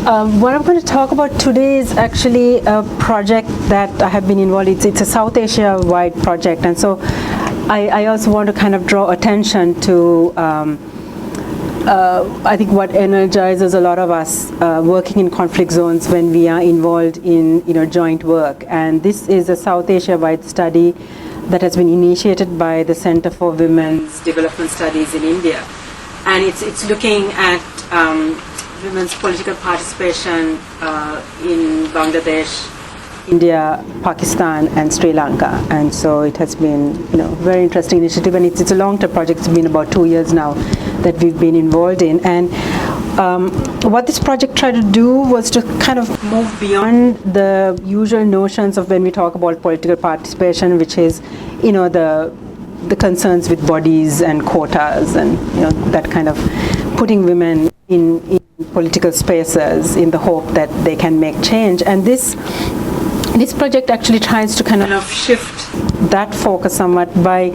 What I'm going to talk about today is actually a project that I have been involved in. It's a South Asia-wide project, and so I also want to kind of draw attention to I think what energizes a lot of us working in conflict zones when we are involved in joint work. And this is a South Asia-wide study that has been initiated by the Center for Women's Development Studies in India, and it's looking at women's political participation in Bangladesh, India, Pakistan, and Sri Lanka. And so it has been, very interesting initiative, and it's a long-term project. It's been about 2 years now that we've been involved in. And what this project tried to do was to kind of move beyond the usual notions of when we talk about political participation, which is, the concerns with bodies and quotas and that kind of putting women in political spaces in the hope that they can make change. And this project actually tries to kind of shift that focus somewhat by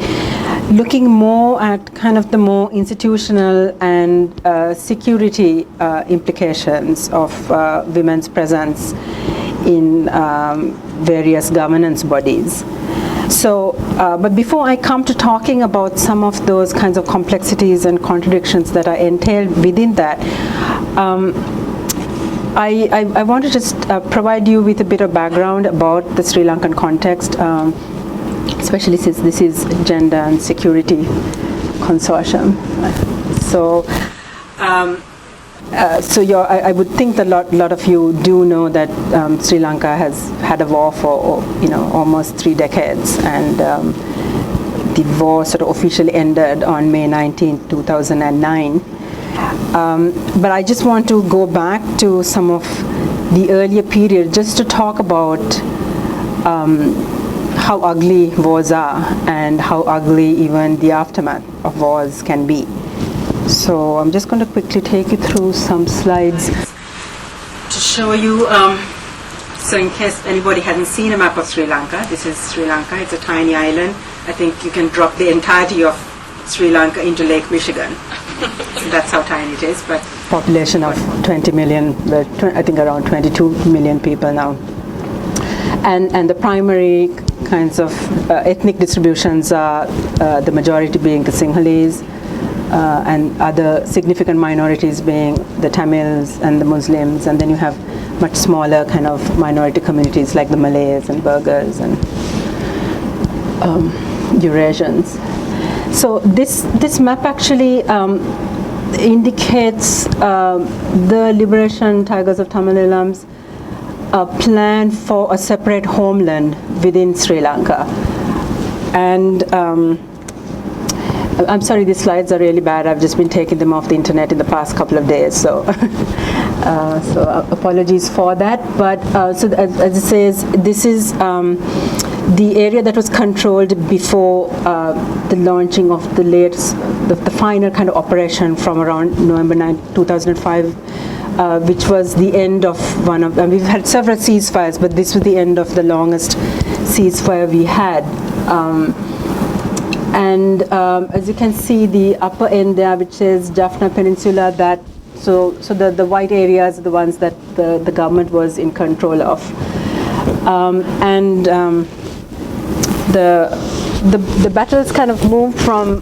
looking more at kind of the more institutional and security implications of women's presence in various governance bodies. So, but before I come to talking about some of those kinds of complexities and contradictions that are entailed within that, I want to just provide you with a bit of background about the Sri Lankan context, especially since this is Gender and Security Consortium. So, I would think that a lot of you do know that Sri Lanka has had a war for almost 3 decades, and the war sort of officially ended on May 19, 2009. But I just want to go back to some of the earlier period just to talk about how ugly wars are and how ugly even the aftermath of wars can be. So I'm just going to quickly take you through some slides to show you, so in case anybody hasn't seen a map of Sri Lanka, this is Sri Lanka. It's a tiny island. I think you can drop the entirety of Sri Lanka into Lake Michigan. So that's how tiny it is. But population of 20 million, I think around 22 million people now. And the primary kinds of ethnic distributions are the majority being the Sinhalese, and other significant minorities being the Tamils and the Muslims, and then you have much smaller kind of minority communities like the Malays and Burghers and Eurasians. So this map actually indicates the Liberation Tigers of Tamil Eelam's plan for a separate homeland within Sri Lanka. And I'm sorry, these slides are really bad. I've just been taking them off the internet in the past couple of days, so so apologies for that. But so as it says, this is the area that was controlled before the launching of the latest, the final kind of operation from around November 9, 2005, which was the end of one of, we've had several ceasefires, but this was the end of the longest ceasefire we had. And as you can see, the upper end there, which is Jaffna Peninsula, so the white areas are the ones that the government was in control of. The battles kind of moved from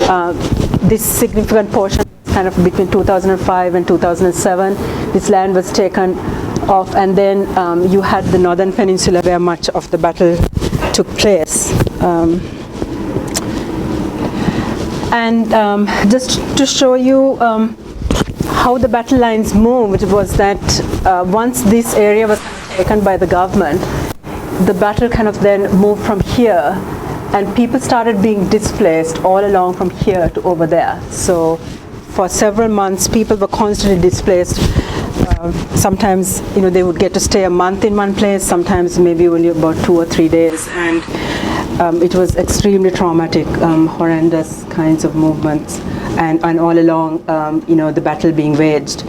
this significant portion kind of between 2005 and 2007. This land was taken off, and then you had the northern peninsula where much of the battle took place. Just to show you how the battle lines moved was that once this area was taken by the government, the battle kind of then moved from here, and people started being displaced all along from here to over there. So for several months, people were constantly displaced. Sometimes, they would get to stay a month in one place, sometimes maybe only about 2 or 3 days. And it was extremely traumatic, horrendous kinds of movements, and all along, the battle being waged.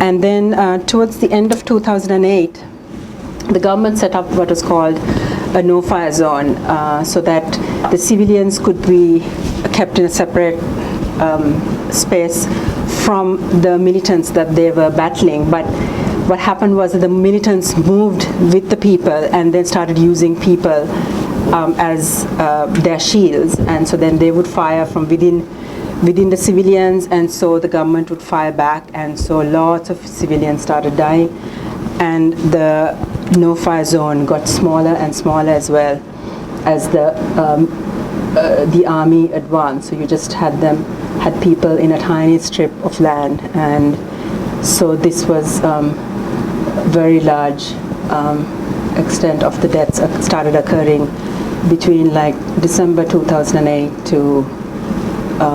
And then towards the end of 2008, the government set up what was called a no-fire zone, so that the civilians could be kept in a separate space from the militants that they were battling. But what happened was that the militants moved with the people and then started using people as their shields, and so then they would fire from within the civilians, and so the government would fire back, and so lots of civilians started dying, and the no-fire zone got smaller and smaller as well as the army advanced. So you just had people in a tiny strip of land, and so this was very large extent of the deaths started occurring between like December 2008 to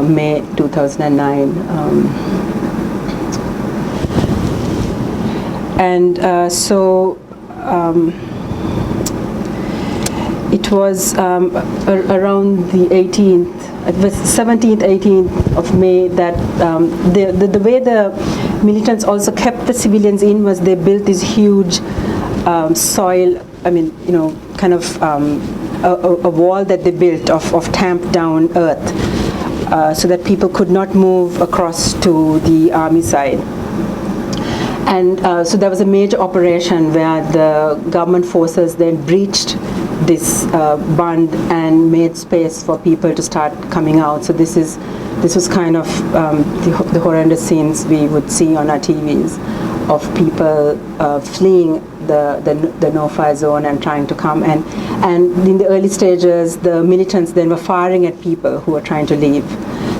May 2009. It was around the 18th, it was 17th, 18th of May that the way the militants also kept the civilians in was they built this huge soil, kind of a wall that they built of tamped down earth so that people could not move across to the army side. And so there was a major operation where the government forces then breached this bund and made space for people to start coming out. So this was kind of the horrendous scenes we would see on our TVs of people fleeing the no-fire zone and trying to come. And in the early stages, the militants then were firing at people who were trying to leave.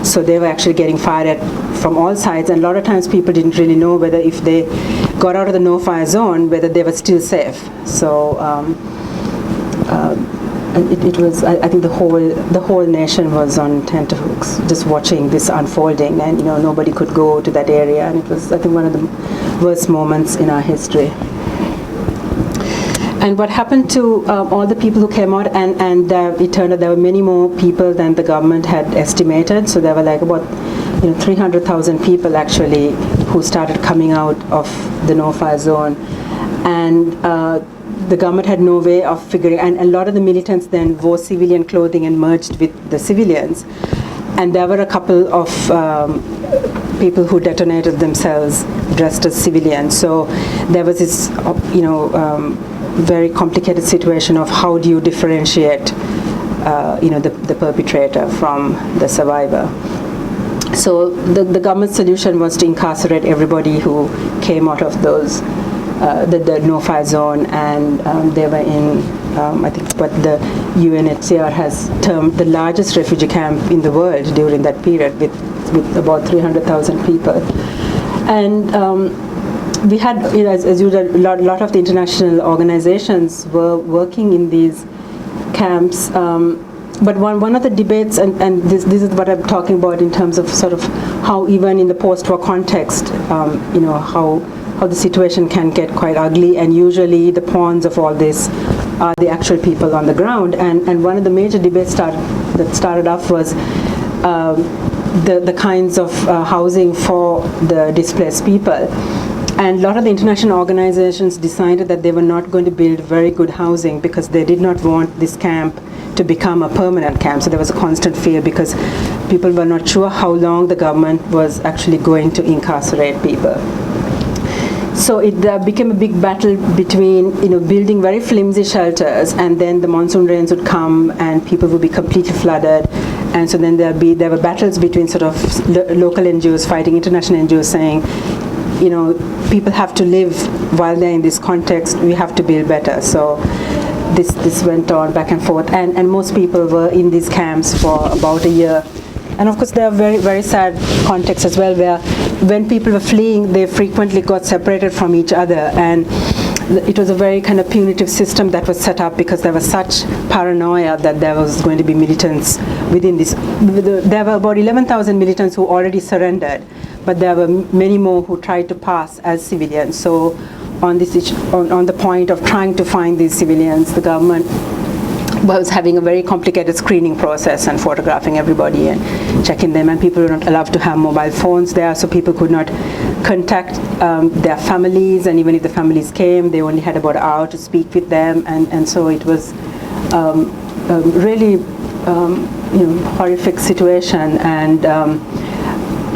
So they were actually getting fired at from all sides, and a lot of times people didn't really know whether if they got out of the no-fire zone, whether they were still safe. So it was, I think the whole nation was on tenterhooks just watching this unfolding, and nobody could go to that area, and it was, I think, one of the worst moments in our history. And what happened to all the people who came out, and it turned out there were many more people than the government had estimated. So there were like about 300,000 people actually who started coming out of the no-fire zone, and the government had no way of figuring, and a lot of the militants then wore civilian clothing and merged with the civilians. And there were a couple of people who detonated themselves dressed as civilians. So there was this, very complicated situation of how do you differentiate, the perpetrator from the survivor. So the government solution was to incarcerate everybody who came out of those the no-fire zone, and they were in, I think, what the UNHCR has termed the largest refugee camp in the world during that period, with about 300,000 people. And we had, as usual, a lot of the international organizations were working in these camps. But one of the debates, and this is what I'm talking about in terms of sort of how even in the post-war context, how the situation can get quite ugly, and usually the pawns of all this are the actual people on the ground. And one of the major debates that started off was the kinds of housing for the displaced people. And a lot of the international organizations decided that they were not going to build very good housing because they did not want this camp to become a permanent camp. So there was a constant fear because people were not sure how long the government was actually going to incarcerate people. So it became a big battle between building very flimsy shelters, and then the monsoon rains would come and people would be completely flooded. And so then there were battles between sort of local NGOs fighting international NGOs saying, people have to live while they're in this context, we have to build better. So this went on back and forth, and most people were in these camps for about a year. And of course there are very, very sad contexts as well, where when people were fleeing, they frequently got separated from each other, and it was a very kind of punitive system that was set up because there was such paranoia that there was going to be militants within this. There were about 11,000 militants who already surrendered, but there were many more who tried to pass as civilians. So on the point of trying to find these civilians, the government was having a very complicated screening process and photographing everybody and checking them, and people were not allowed to have mobile phones there, so people could not contact their families, and even if the families came, they only had about an hour to speak with them, and so it was a really horrific situation. And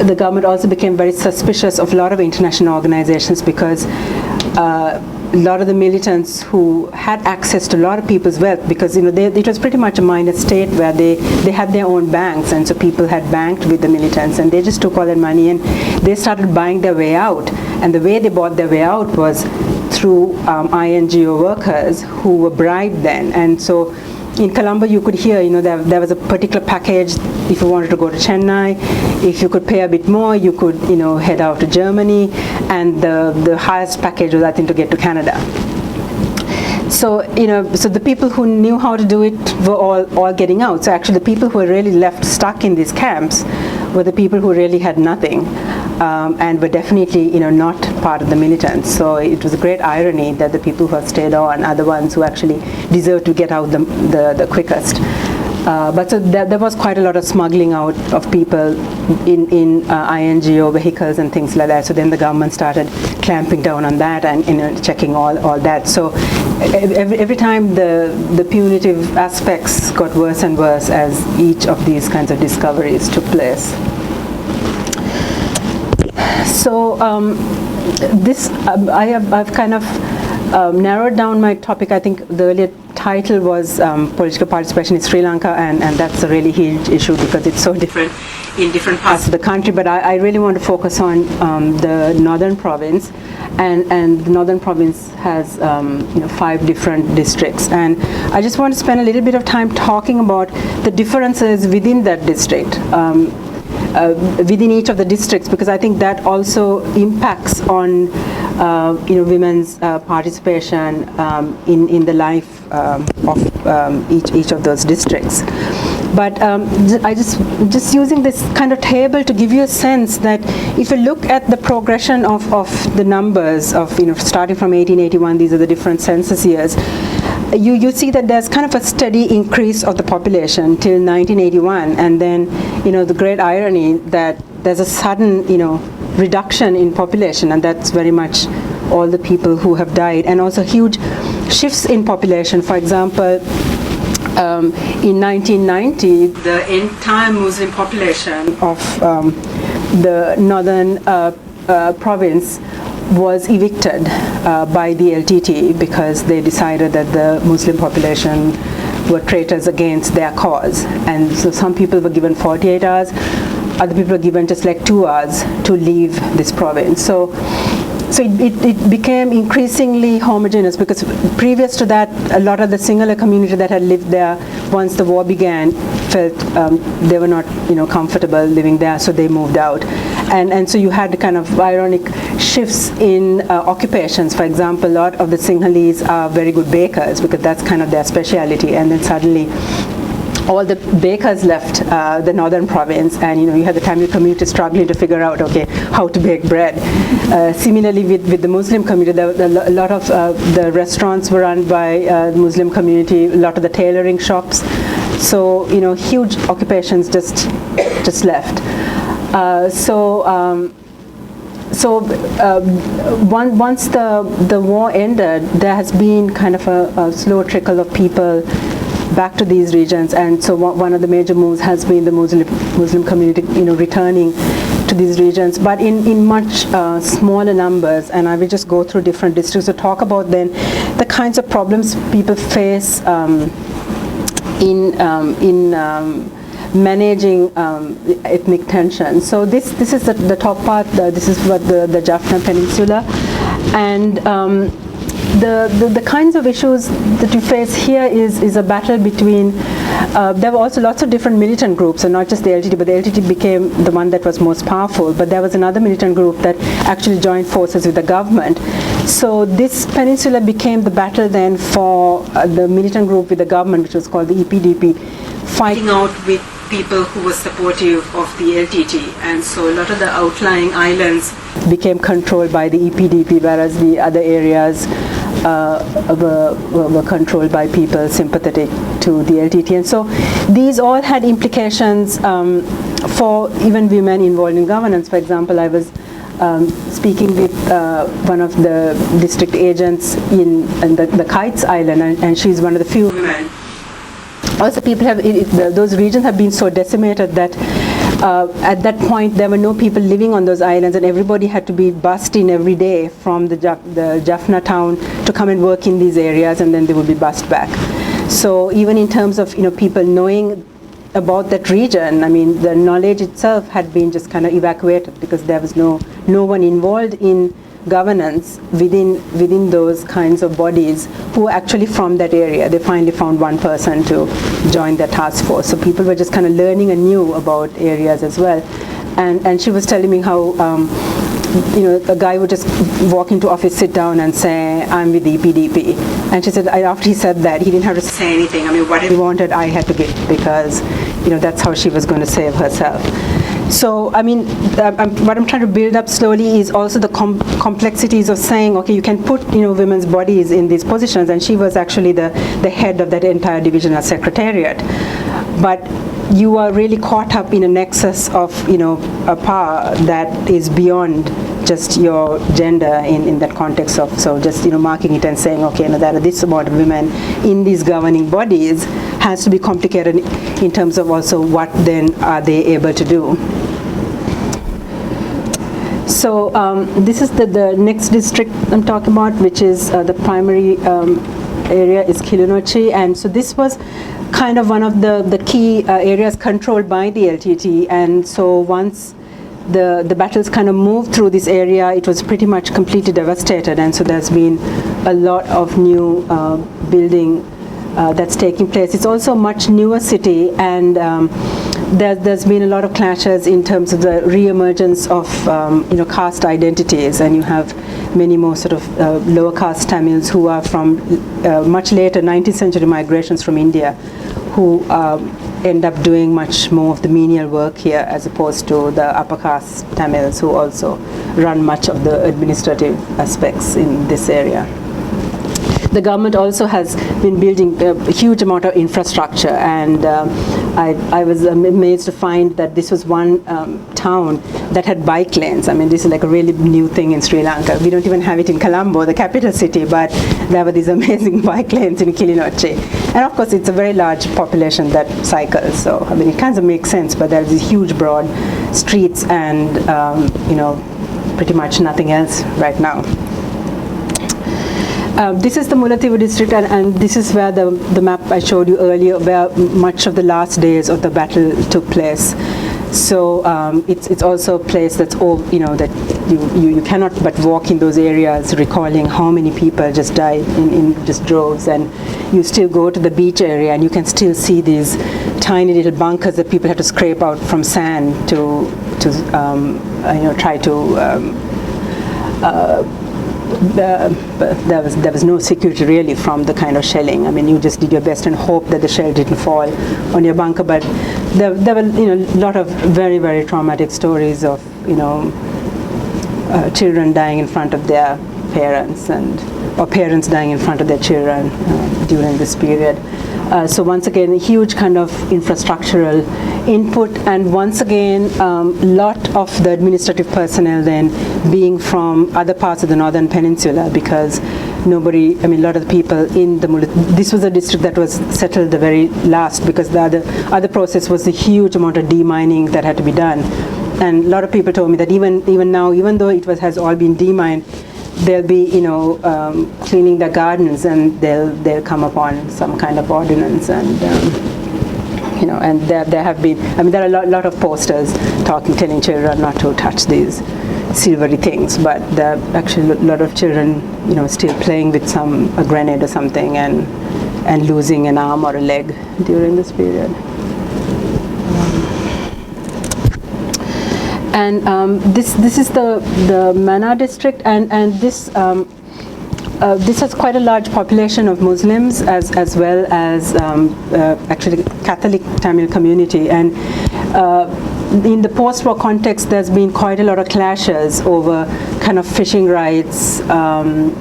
the government also became very suspicious of a lot of international organizations because a lot of the militants who had access to a lot of people's wealth, because it was pretty much a minor state where they had their own banks, and so people had banked with the militants, and they just took all that money and they started buying their way out. And the way they bought their way out was through INGO workers who were bribed then. And so in Colombo, you could hear, there was a particular package if you wanted to go to Chennai. If you could pay a bit more, you could, head out to Germany. And the highest package was, I think, to get to Canada. So, so the people who knew how to do it were all getting out. So actually the people who were really left stuck in these camps were the people who really had nothing, and were definitely, not part of the militants. So it was a great irony that the people who have stayed on are the ones who actually deserve to get out the quickest. But so there was quite a lot of smuggling out of people in INGO vehicles and things like that. So then the government started clamping down on that and checking all that. So every time the punitive aspects got worse and worse as each of these kinds of discoveries took place. So I've kind of narrowed down my topic. I think the earlier title was political participation in Sri Lanka, and that's a really huge issue because it's so different in different parts of the country. But I really want to focus on the northern province, and the northern province has 5 different districts, and I just want to spend a little bit of time talking about the differences within that district. Within each of the districts, because I think that also impacts on women's participation in the life of each of those districts. But I just using this kind of table to give you a sense that if you look at the progression of the numbers of starting from 1881, these are the different census years. You see that there's kind of a steady increase of the population till 1981, and then the great irony that there's a sudden reduction in population, and that's very much all the people who have died, and also huge shifts in population. For example, in 1990, the entire Muslim population of the northern province was evicted by the LTT because they decided that the Muslim population were traitors against their cause. And so some people were given 48 hours, other people were given just like 2 hours to leave this province. So it became increasingly homogeneous, because previous to that, a lot of the Sinhala community that had lived there once the war began felt they were not comfortable living there, so they moved out. And so you had kind of ironic shifts in occupations. For example, a lot of the Sinhalese are very good bakers because that's kind of their speciality, and then suddenly all the bakers left the northern province, and you had the Tamil community struggling to figure out, okay, how to bake bread. Similarly, with the Muslim community, a lot of the restaurants were run by the Muslim community, a lot of the tailoring shops. So huge occupations just left. Once the war ended, there has been kind of a slow trickle of people back to these regions, and so one of the major moves has been the Muslim community, returning to these regions, but in much smaller numbers. And I will just go through different districts to talk about then the kinds of problems people face in managing ethnic tension. So this is the top part. This is what the Jaffna Peninsula, and the kinds of issues that you face here is a battle between, there were also lots of different militant groups, and not just the LTT, but the LTT became the one that was most powerful, but there was another militant group that actually joined forces with the government. So this peninsula became the battle then for the militant group with the government, which was called the EPDP, fighting out with people who were supportive of the LTT, and so a lot of the outlying islands became controlled by the EPDP, whereas the other areas were controlled by people sympathetic to the LTT. And so these all had implications for even women involved in governance. For example, I was speaking with one of the district agents in the Kites Island, and she's one of the few women. Also, people have those regions have been so decimated that At that point, there were no people living on those islands, and everybody had to be bussed in every day from the Jaffna town to come and work in these areas, and then they would be bussed back. So even in terms of people knowing about that region, I mean, the knowledge itself had been just kind of evacuated because there was no one involved in governance within those kinds of bodies who were actually from that area. They finally found one person to join the task force. So people were just kind of learning anew about areas as well. And she was telling me how a guy would just walk into office, sit down and say, I'm with EPDP. And she said, after he said that, he didn't have to say anything. I mean, what he wanted, I had to get, because that's how she was going to save herself. So, I mean, what I'm trying to build up slowly is also the complexities of saying, okay, you can put, women's bodies in these positions, and she was actually the head of that entire divisional secretariat. But you are really caught up in a nexus of, a power that is beyond just your gender in that context of, so just, marking it and saying, okay, there are this amount of women in these governing bodies has to be complicated in terms of also what then are they able to do. So this is the next district I'm talking about, which is the primary area is Kilinochchi, and so this was kind of one of the key areas controlled by the LTT, and so once the battles kind of moved through this area, it was pretty much completely devastated, and so there's been a lot of new building that's taking place. It's also a much newer city, and there's been a lot of clashes in terms of the re-emergence of caste identities, and you have many more sort of lower caste Tamils who are from much later 19th century migrations from India, who end up doing much more of the menial work here as opposed to the upper caste Tamils who also run much of the administrative aspects in this area. The government also has been building a huge amount of infrastructure, and I was amazed to find that this was one town that had bike lanes. I mean, this is like a really new thing in Sri Lanka. We don't even have it in Colombo, the capital city, but there were these amazing bike lanes in Kilinochchi. And of course, it's a very large population that cycles, so I mean, it kind of makes sense, but there's these huge broad streets and, pretty much nothing else right now. This is the Malathi district, and this is where the map I showed you earlier, where much of the last days of the battle took place. So it's also a place that's all, that you cannot but walk in those areas, recalling how many people just died in just droves, and you still go to the beach area and you can still see these tiny little bunkers that people had to scrape out from sand to try to. But there was no security really from the kind of shelling. I mean, you just did your best and hope that the shell didn't fall on your bunker. But there were a lot of very, very traumatic stories of children dying in front of their parents, or parents dying in front of their children during this period. So once again, a huge kind of infrastructural input, and once again, lot of the administrative personnel then being from other parts of the northern peninsula, because a lot of the people in the this was a district that was settled the very last, because the other process was the huge amount of demining that had to be done. And a lot of people told me that even now, even though it has all been demined, they'll be cleaning their gardens, and they'll come upon some kind of ordinance, and and there have been, there are a lot of posters telling children not to touch these silvery things, but there are actually a lot of children still playing with a grenade or something, and losing an arm or a leg during this period. And this is the Mana district, and this has quite a large population of Muslims as well as actually Catholic Tamil community. And in the post-war context, there's been quite a lot of clashes over kind of fishing rights, and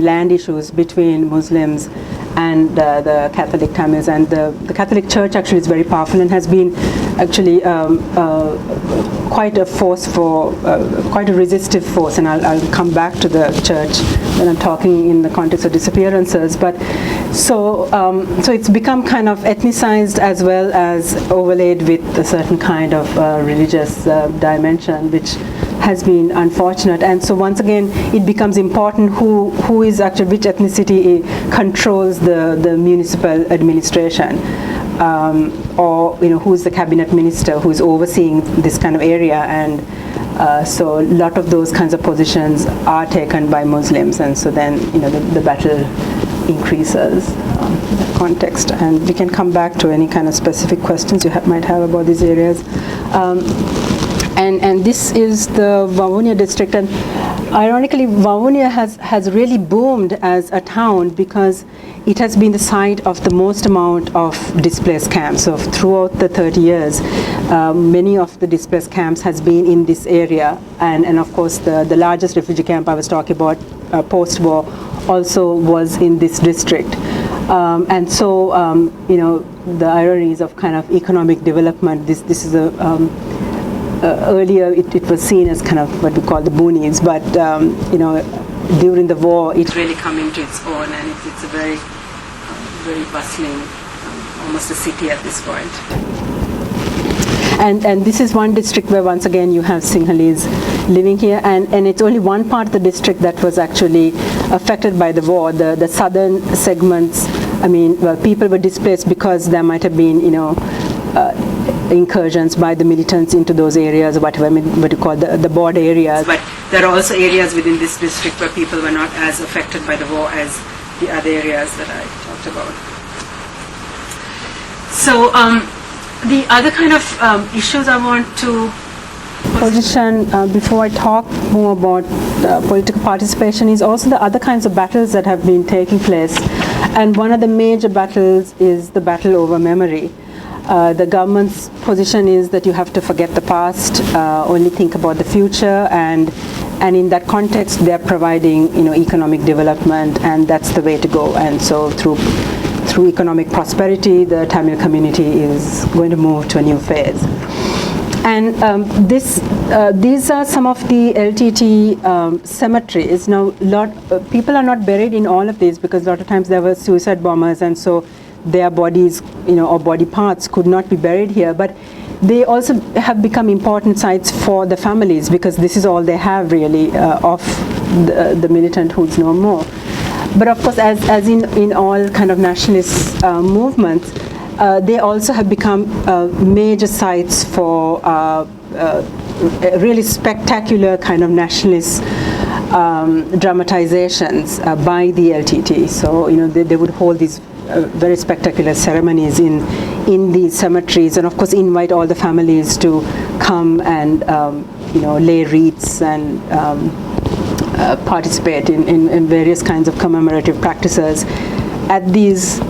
land issues between Muslims and the Catholic Tamils. And the Catholic Church actually is very powerful and has been actually quite a force quite a resistive force, and I'll come back to the church when I'm talking in the context of disappearances. But so it's become kind of ethnicized as well as overlaid with a certain kind of religious dimension, which has been unfortunate. And so once again, it becomes important who is actually, which ethnicity controls the municipal administration, or who's the cabinet minister who's overseeing this kind of area. And so a lot of those kinds of positions are taken by Muslims, and so then the battle increases in that context. And we can come back to any kind of specific questions you might have about these areas. And this is the Vavuniya district, and ironically Vavuniya has really boomed as a town because it has been the site of the most amount of displaced camps. So throughout the 30 years, many of the displaced camps has been in this area, and of course the largest refugee camp I was talking about post-war also was in this district. And so the ironies of kind of economic development, this is a earlier it was seen as kind of what we call the boonies, but during the war it's really come into its own, and it's a very very bustling, almost a city at this point. And this is one district where once again you have Sinhalese living here, and it's only one part of the district that was actually affected by the war. The southern segments, people were displaced because there might have been incursions by the militants into those areas, whatever, what you call the border areas. But there are also areas within this district where people were not as affected by the war as the other areas that I talked about. So the other kind of issues I want to position before I talk more about political participation is also the other kinds of battles that have been taking place. And one of the major battles is the battle over memory. The government's position is that you have to forget the past, only think about the future, and in that context they're providing economic development, and that's the way to go. And so through economic prosperity, the Tamil community is going to move to a new phase. And these are some of the LTT cemeteries. Now, people are not buried in all of these because a lot of times there were suicide bombers, and so their bodies, or body parts could not be buried here. But they also have become important sites for the families because this is all they have really of the militant who's no more. But of course, as in all kind of nationalist movements, they also have become major sites for really spectacular kind of nationalist dramatizations by the LTT. So they would hold these very spectacular ceremonies in these cemeteries, and of course invite all the families to come and lay wreaths and participate in various kinds of commemorative practices at these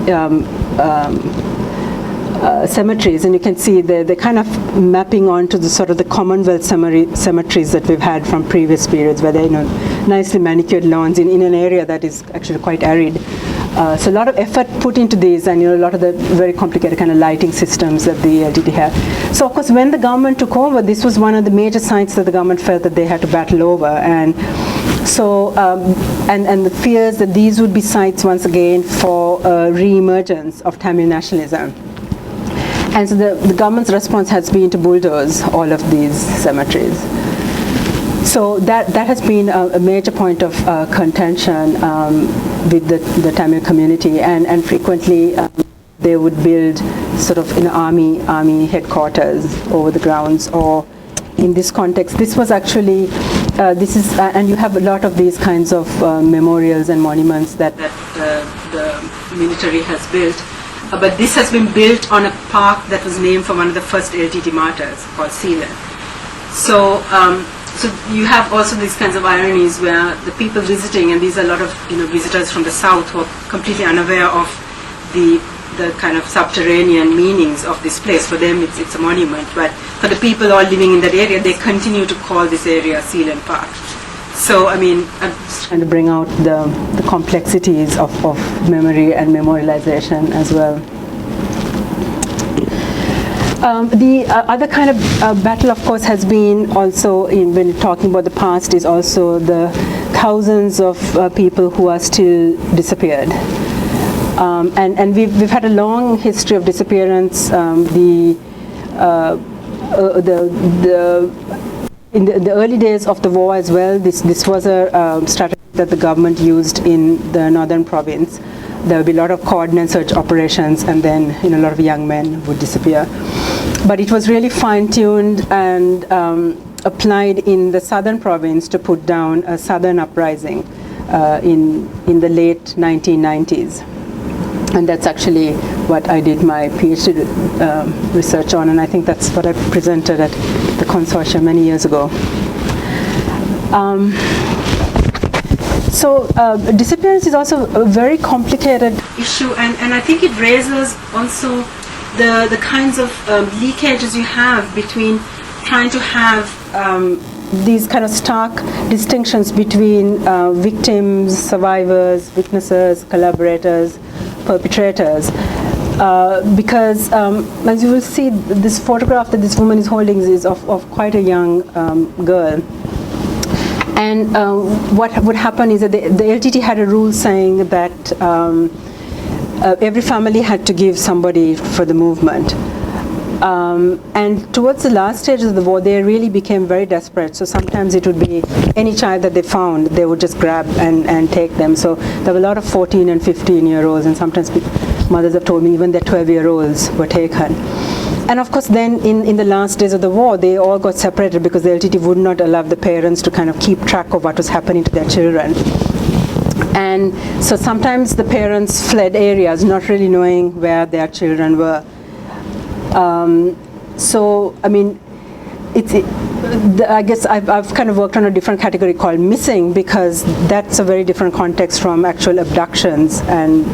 cemeteries. And you can see they're kind of mapping onto the sort of the Commonwealth cemeteries that we've had from previous periods, where they're nicely manicured lawns in an area that is actually quite arid. So a lot of effort put into these, and a lot of the very complicated kind of lighting systems that the LTT have. So of course, when the government took over, this was one of the major sites that the government felt that they had to battle over, and so and the fears that these would be sites once again for re-emergence of Tamil nationalism. And so the government's response has been to bulldoze all of these cemeteries. So that has been a major point of contention with the Tamil community, and frequently they would build sort of army headquarters over the grounds, or in this context, this was actually and you have a lot of these kinds of memorials and monuments that the military has built. But this has been built on a park that was named for one of the first LTT martyrs, called Sealand. So you have also these kinds of ironies where the people visiting, and these are a lot of visitors from the south who are completely unaware of the kind of subterranean meanings of this place. For them it's a monument, but for the people all living in that area, they continue to call this area Sealand Park. So I'm just trying to bring out the complexities of memory and memorialization as well. The other kind of battle, of course, has been also, when talking about the past, is also the thousands of people who are still disappeared. And we've had a long history of disappearance. In the early days of the war as well, this was a strategy that the government used in the northern province. There would be a lot of coordinate search operations, and then a lot of young men would disappear. But it was really fine-tuned and applied in the southern province to put down a southern uprising in the late 1990s. And that's actually what I did my PhD research on, and I think that's what I presented at the consortium many years ago. So disappearance is also a very complicated issue, and I think it raises also the kinds of leakages you have between trying to have these kind of stark distinctions between victims, survivors, witnesses, collaborators, perpetrators. Because as you will see, this photograph that this woman is holding is of quite a young girl. And what would happen is that the LTT had a rule saying that every family had to give somebody for the movement. And towards the last stages of the war, they really became very desperate. So sometimes it would be any child that they found, they would just grab and take them. So there were a lot of 14 and 15-year-olds, and sometimes mothers have told me even their 12-year-olds were taken. And of course then in the last days of the war, they all got separated because the LTT would not allow the parents to kind of keep track of what was happening to their children. And so sometimes the parents fled areas not really knowing where their children were. So, I mean, I guess I've kind of worked on a different category called missing, because that's a very different context from actual abductions and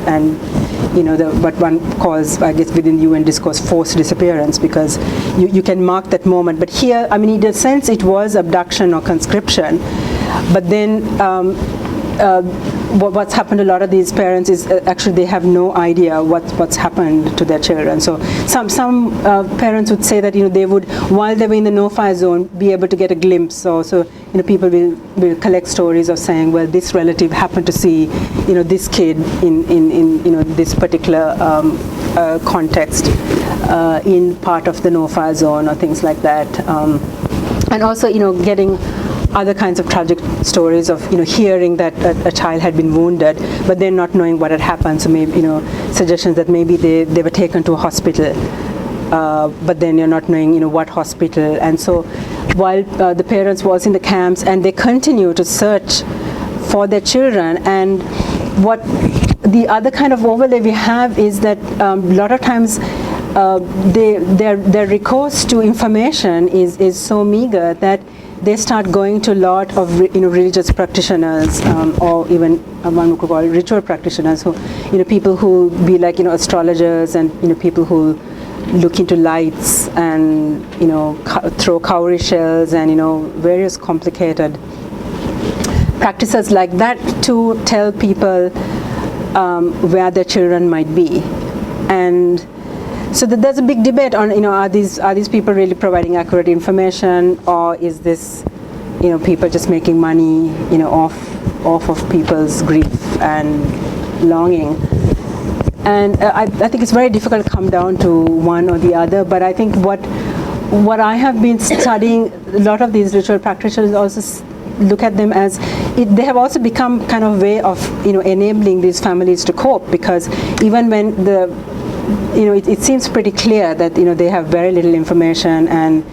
what one calls, I guess, within the UN discourse, forced disappearance, because you can mark that moment. But here, I mean, in a sense, it was abduction or conscription. But then what's happened to a lot of these parents is actually they have no idea what's happened to their children. So some parents would say that they would, while they were in the no-fire zone, be able to get a glimpse. So people will collect stories of saying, well, this relative happened to see this kid in this particular context in part of the no-fire zone or things like that. And also getting other kinds of tragic stories of hearing that a child had been wounded, but then not knowing what had happened. So maybe suggestions that maybe they were taken to a hospital, but then you're not knowing what hospital. And so while the parents was in the camps, and they continue to search for their children. And what the other kind of overlay we have is that a lot of times their recourse to information is so meager that they start going to a lot of religious practitioners, or even one could call ritual practitioners, who people who be like astrologers, and people who look into lights and throw cowrie shells and various complicated practices like that to tell people where their children might be. And so there's a big debate on are these people really providing accurate information, or is this people just making money off of people's grief and longing. And I think it's very difficult to come down to one or the other, but I think what I have been studying, a lot of these ritual practitioners also look at them as they have also become kind of way of enabling these families to cope, because even when it seems pretty clear that they have very little information, and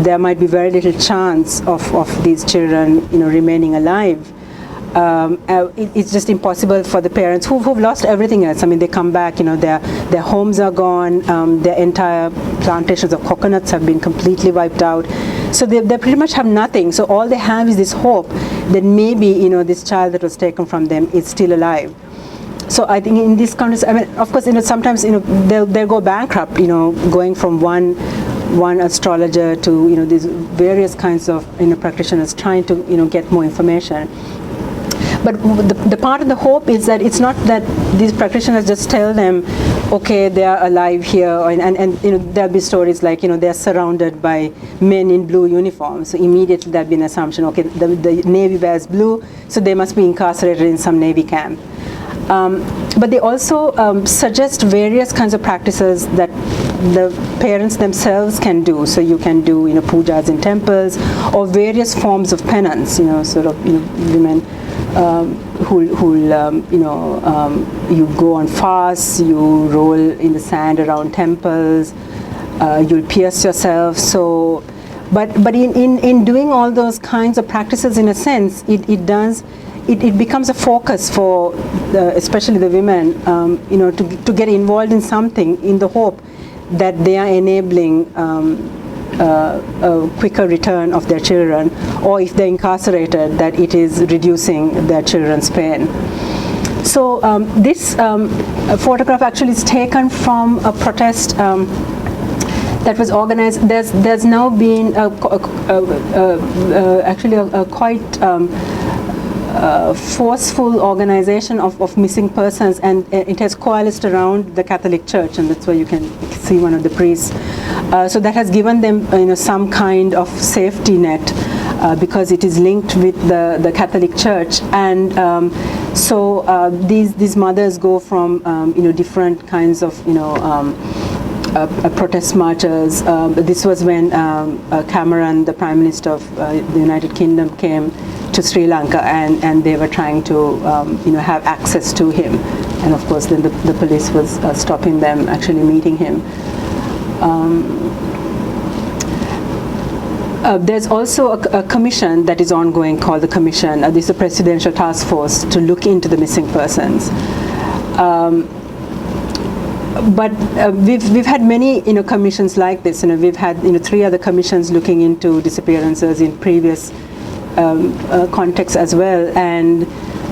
there might be very little chance of these children remaining alive. It's just impossible for the parents who've lost everything else. I mean, they come back, their homes are gone, their entire plantations of coconuts have been completely wiped out. So they pretty much have nothing. So all they have is this hope that maybe this child that was taken from them is still alive. So I think in this context, I mean, of course, sometimes they'll go bankrupt, going from one astrologer to these various kinds of practitioners trying to get more information. But the part of the hope is that it's not that these practitioners just tell them okay, they are alive here, and there'll be stories like, they're surrounded by men in blue uniforms. So immediately there'll be an assumption, okay, the Navy wears blue, so they must be incarcerated in some Navy camp. But they also suggest various kinds of practices that the parents themselves can do. So you can do, pujas in temples, or various forms of penance. Women you go on fasts, you roll in the sand around temples, you'll pierce yourself. So, but in doing all those kinds of practices, in a sense, it becomes a focus for especially the women, to get involved in something in the hope that they are enabling a quicker return of their children, or if they're incarcerated, that it is reducing their children's pain. So this photograph actually is taken from a protest that was organized. There's now been actually a quite forceful organization of missing persons, and it has coalesced around the Catholic Church, and that's where you can see one of the priests. So that has given them some kind of safety net, because it is linked with the Catholic Church, and so these mothers go from different kinds of protest marches. This was when Cameron, the Prime Minister of the United Kingdom, came to Sri Lanka, and they were trying to have access to him, and of course then the police was stopping them actually meeting him. There's also a commission that is ongoing called the Commission. This is a presidential task force to look into the missing persons. But we've had many commissions like this. We've had 3 other commissions looking into disappearances in previous contexts as well, and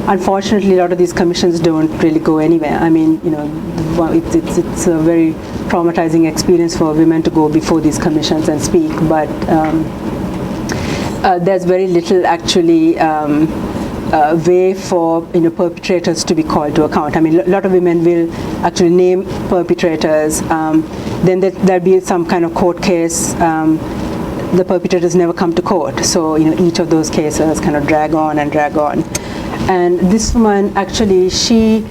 unfortunately a lot of these commissions don't really go anywhere. I mean, it's a very traumatizing experience for women to go before these commissions and speak, but there's very little actually way for perpetrators to be called to account. I mean, a lot of women will actually name perpetrators, then there'll be some kind of court case. The perpetrators never come to court, so each of those cases kind of drag on. And this woman actually, she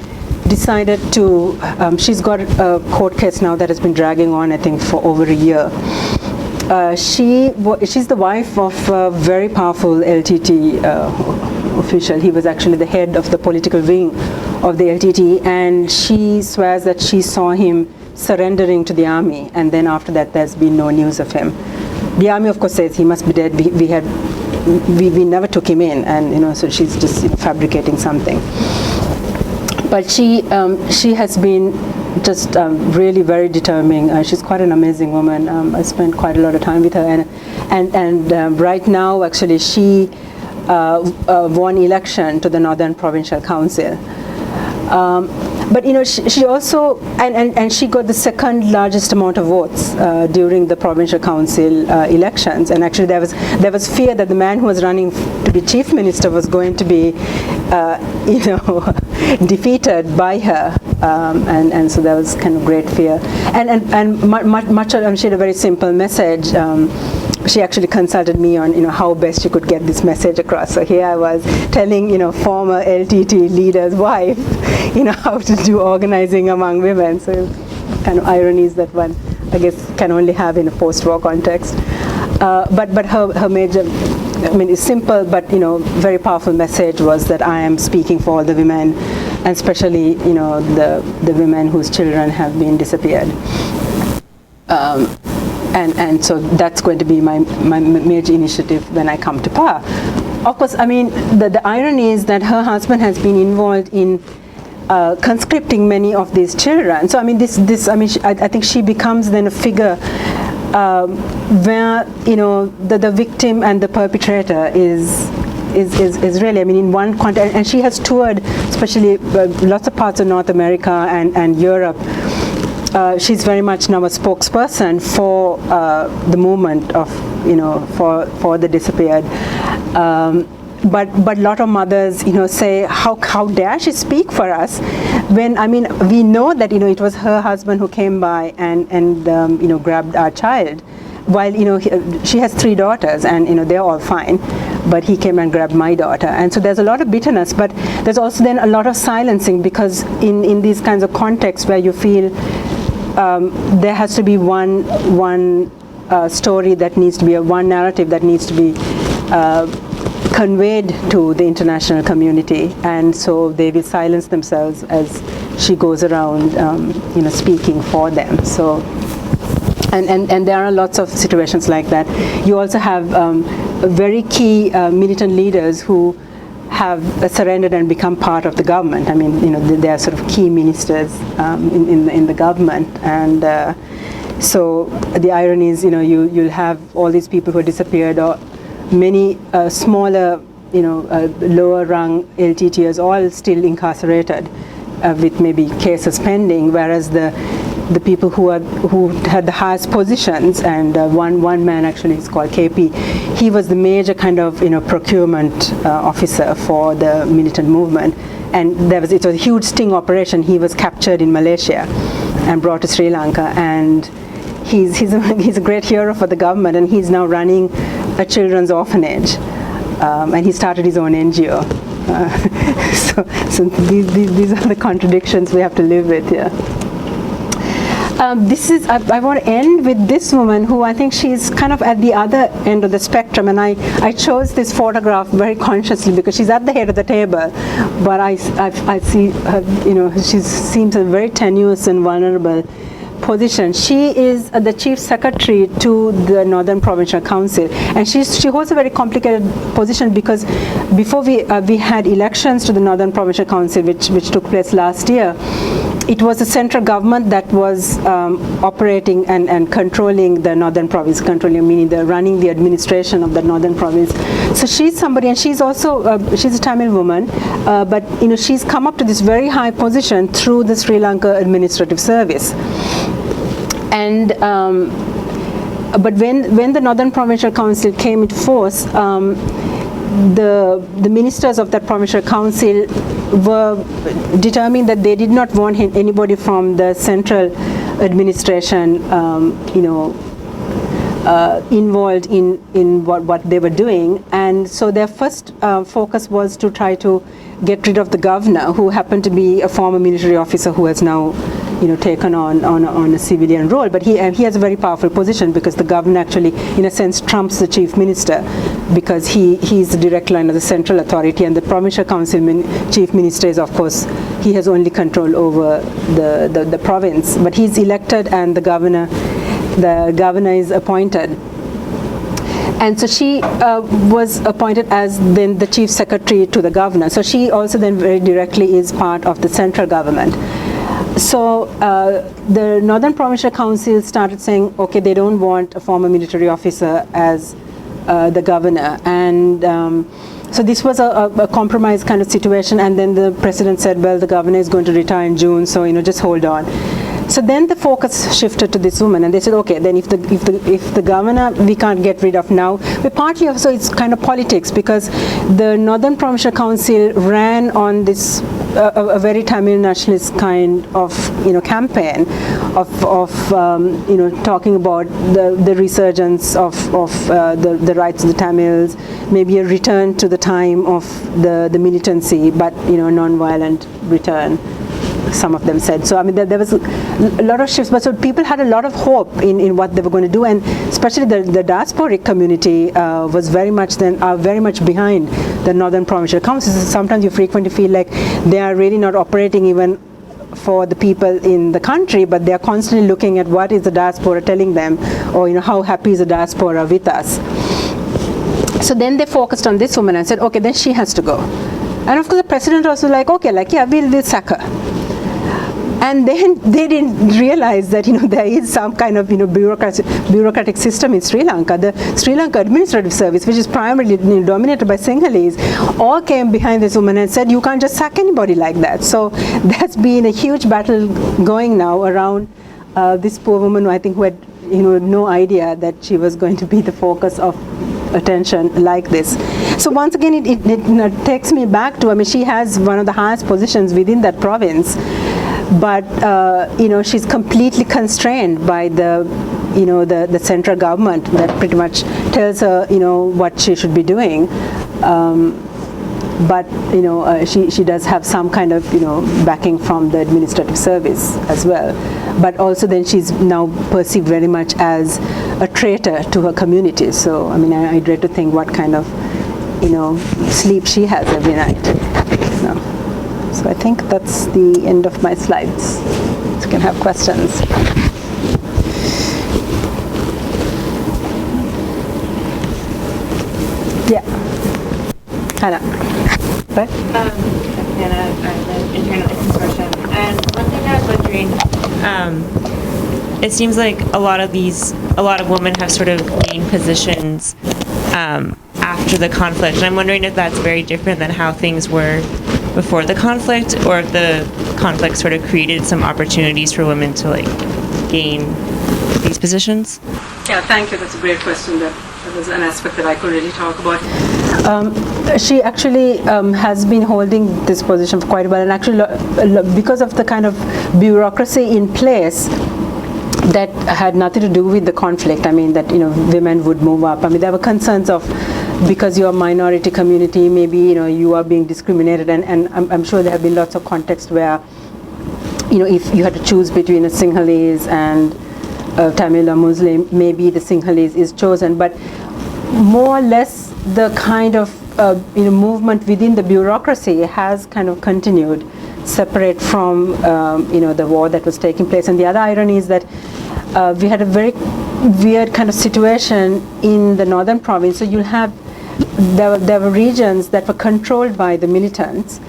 decided to, she's got a court case now that has been dragging on, I think, for over a year. She's the wife of a very powerful LTT official. He was actually the head of the political wing of the LTT, and she swears that she saw him surrendering to the army, and then after that there's been no news of him. The army, of course, says he must be dead. We never took him in, and so she's just fabricating something. But she has been just really very determined. She's quite an amazing woman. I spent quite a lot of time with her, and right now actually she won election to the Northern Provincial Council. But she also, and she got the second largest amount of votes during the provincial council elections. And actually there was fear that the man who was running to be chief minister was going to be defeated by her, and so there was kind of great fear. And much of, she had a very simple message. She actually consulted me on how best she could get this message across. So here I was telling former LTT leader's wife how to do organizing among women. So kind of ironies that one I guess can only have in a post-war context. But her major, I mean, it's simple but very powerful message was that I am speaking for all the women, and especially the women whose children have been disappeared. And so that's going to be my major initiative when I come to power. Of course, I mean, the irony is that her husband has been involved in conscripting many of these children. So I mean, I think she becomes then a figure where the victim and the perpetrator is really, I mean, in one context, and she has toured, especially lots of parts of North America and Europe. She's very much now a spokesperson for the movement of, for the disappeared. but a lot of mothers, say, how dare she speak for us? When, we know that, it was her husband who came by and grabbed our child, while, she has 3 daughters and, they're all fine, but he came and grabbed my daughter. And so there's a lot of bitterness, but there's also then a lot of silencing, because in these kinds of contexts where you feel there has to be one story that needs to be, one narrative that needs to be conveyed to the international community, and so they will silence themselves as she goes around, speaking for them. So, and there are lots of situations like that. You also have very key militant leaders who have surrendered and become part of the government. They are sort of key ministers in the government, and so the irony is, you'll have all these people who disappeared, or many smaller, lower rung LTTers all still incarcerated with maybe cases pending, whereas the people who had the highest positions, and one man actually is called KP, he was the major kind of procurement officer for the militant movement, and it was a huge sting operation. He was captured in Malaysia and brought to Sri Lanka, and he's a great hero for the government, and he's now running a children's orphanage, and he started his own NGO. So these are the contradictions we have to live with here. I want to end with this woman who I think she's kind of at the other end of the spectrum, and I chose this photograph very consciously because she's at the head of the table, but I see her, she seems a very tenuous and vulnerable position. She is the chief secretary to the Northern Provincial Council, and she holds a very complicated position because before we had elections to the Northern Provincial Council, which took place last year, it was the central government that was operating and controlling the Northern Province, meaning running the administration of the Northern Province. So she's somebody, and she's also she's a Tamil woman, but she's come up to this very high position through the Sri Lanka Administrative Service. And but when the Northern Provincial Council came into force, the ministers of that provincial council were determined that they did not want anybody from the central administration, involved in what they were doing, and so their first focus was to try to get rid of the governor, who happened to be a former military officer who has now taken on a civilian role, but he has a very powerful position because the governor actually, in a sense, trumps the chief minister, because he's the direct line of the central authority, and the provincial council chief minister is, of course, he has only control over the province, but he's elected and the governor is appointed. And so she was appointed as then the chief secretary to the governor. So she also then very directly is part of the central government. So the Northern Provincial Council started saying, okay, they don't want a former military officer as the governor. And so this was a compromise kind of situation. And then the president said, well, the governor is going to retire in June, so just hold on. So then the focus shifted to this woman, and they said, okay, then if the governor we can't get rid of now, but partly also it's kind of politics, because the Northern Provincial Council ran on this a very Tamil nationalist kind of campaign of talking about the resurgence of the rights of the Tamils, maybe a return to the time of the militancy, but non-violent return, some of them said. So there was a lot of shifts, but so people had a lot of hope in what they were going to do, and especially the diasporic community was very much behind the Northern Provincial Council. So sometimes you frequently feel like they are really not operating even for the people in the country, but they are constantly looking at what is the diaspora telling them, or how happy is the diaspora with us. So then they focused on this woman and said, okay, then she has to go. And of course the president also okay, yeah, we'll sack her. And then they didn't realize that there is some kind of bureaucratic system in Sri Lanka. The Sri Lanka Administrative Service, which is primarily dominated by Sinhalese, all came behind this woman and said, you can't just sack anybody like that. So that's been a huge battle going now around this poor woman, I think, who had no idea that she was going to be the focus of attention like this. So once again, it takes me back to, I mean, she has one of the highest positions within that province, but she's completely constrained by the central government that pretty much tells her what she should be doing. But she does have some kind of backing from the administrative service as well. But also then she's now perceived very much as a traitor to her community. So I mean, I dread to think what kind of sleep she has every night. So I think that's the end of my slides. So you can have questions. Yeah. Hannah. Right? Hannah, I'm an internal consortium. And one thing I was wondering, it seems like a lot of women have sort of gained positions after the conflict. And I'm wondering if that's very different than how things were before the conflict, or if the conflict sort of created some opportunities for women to gain these positions. Yeah, thank you. That's a great question. That was an aspect that I could really talk about. She actually has been holding this position for quite a while, and actually because of the kind of bureaucracy in place that had nothing to do with the conflict. I mean, that women would move up. I mean, there were concerns of, because you're a minority community, maybe you are being discriminated, and I'm sure there have been lots of contexts where if you had to choose between a Sinhalese and Tamil or Muslim, maybe the Sinhalese is chosen. But more or less the kind of movement within the bureaucracy has kind of continued separate from the war that was taking place. And the other irony is that we had a very weird kind of situation in the northern province. So you'll have there were regions that were controlled by the militants,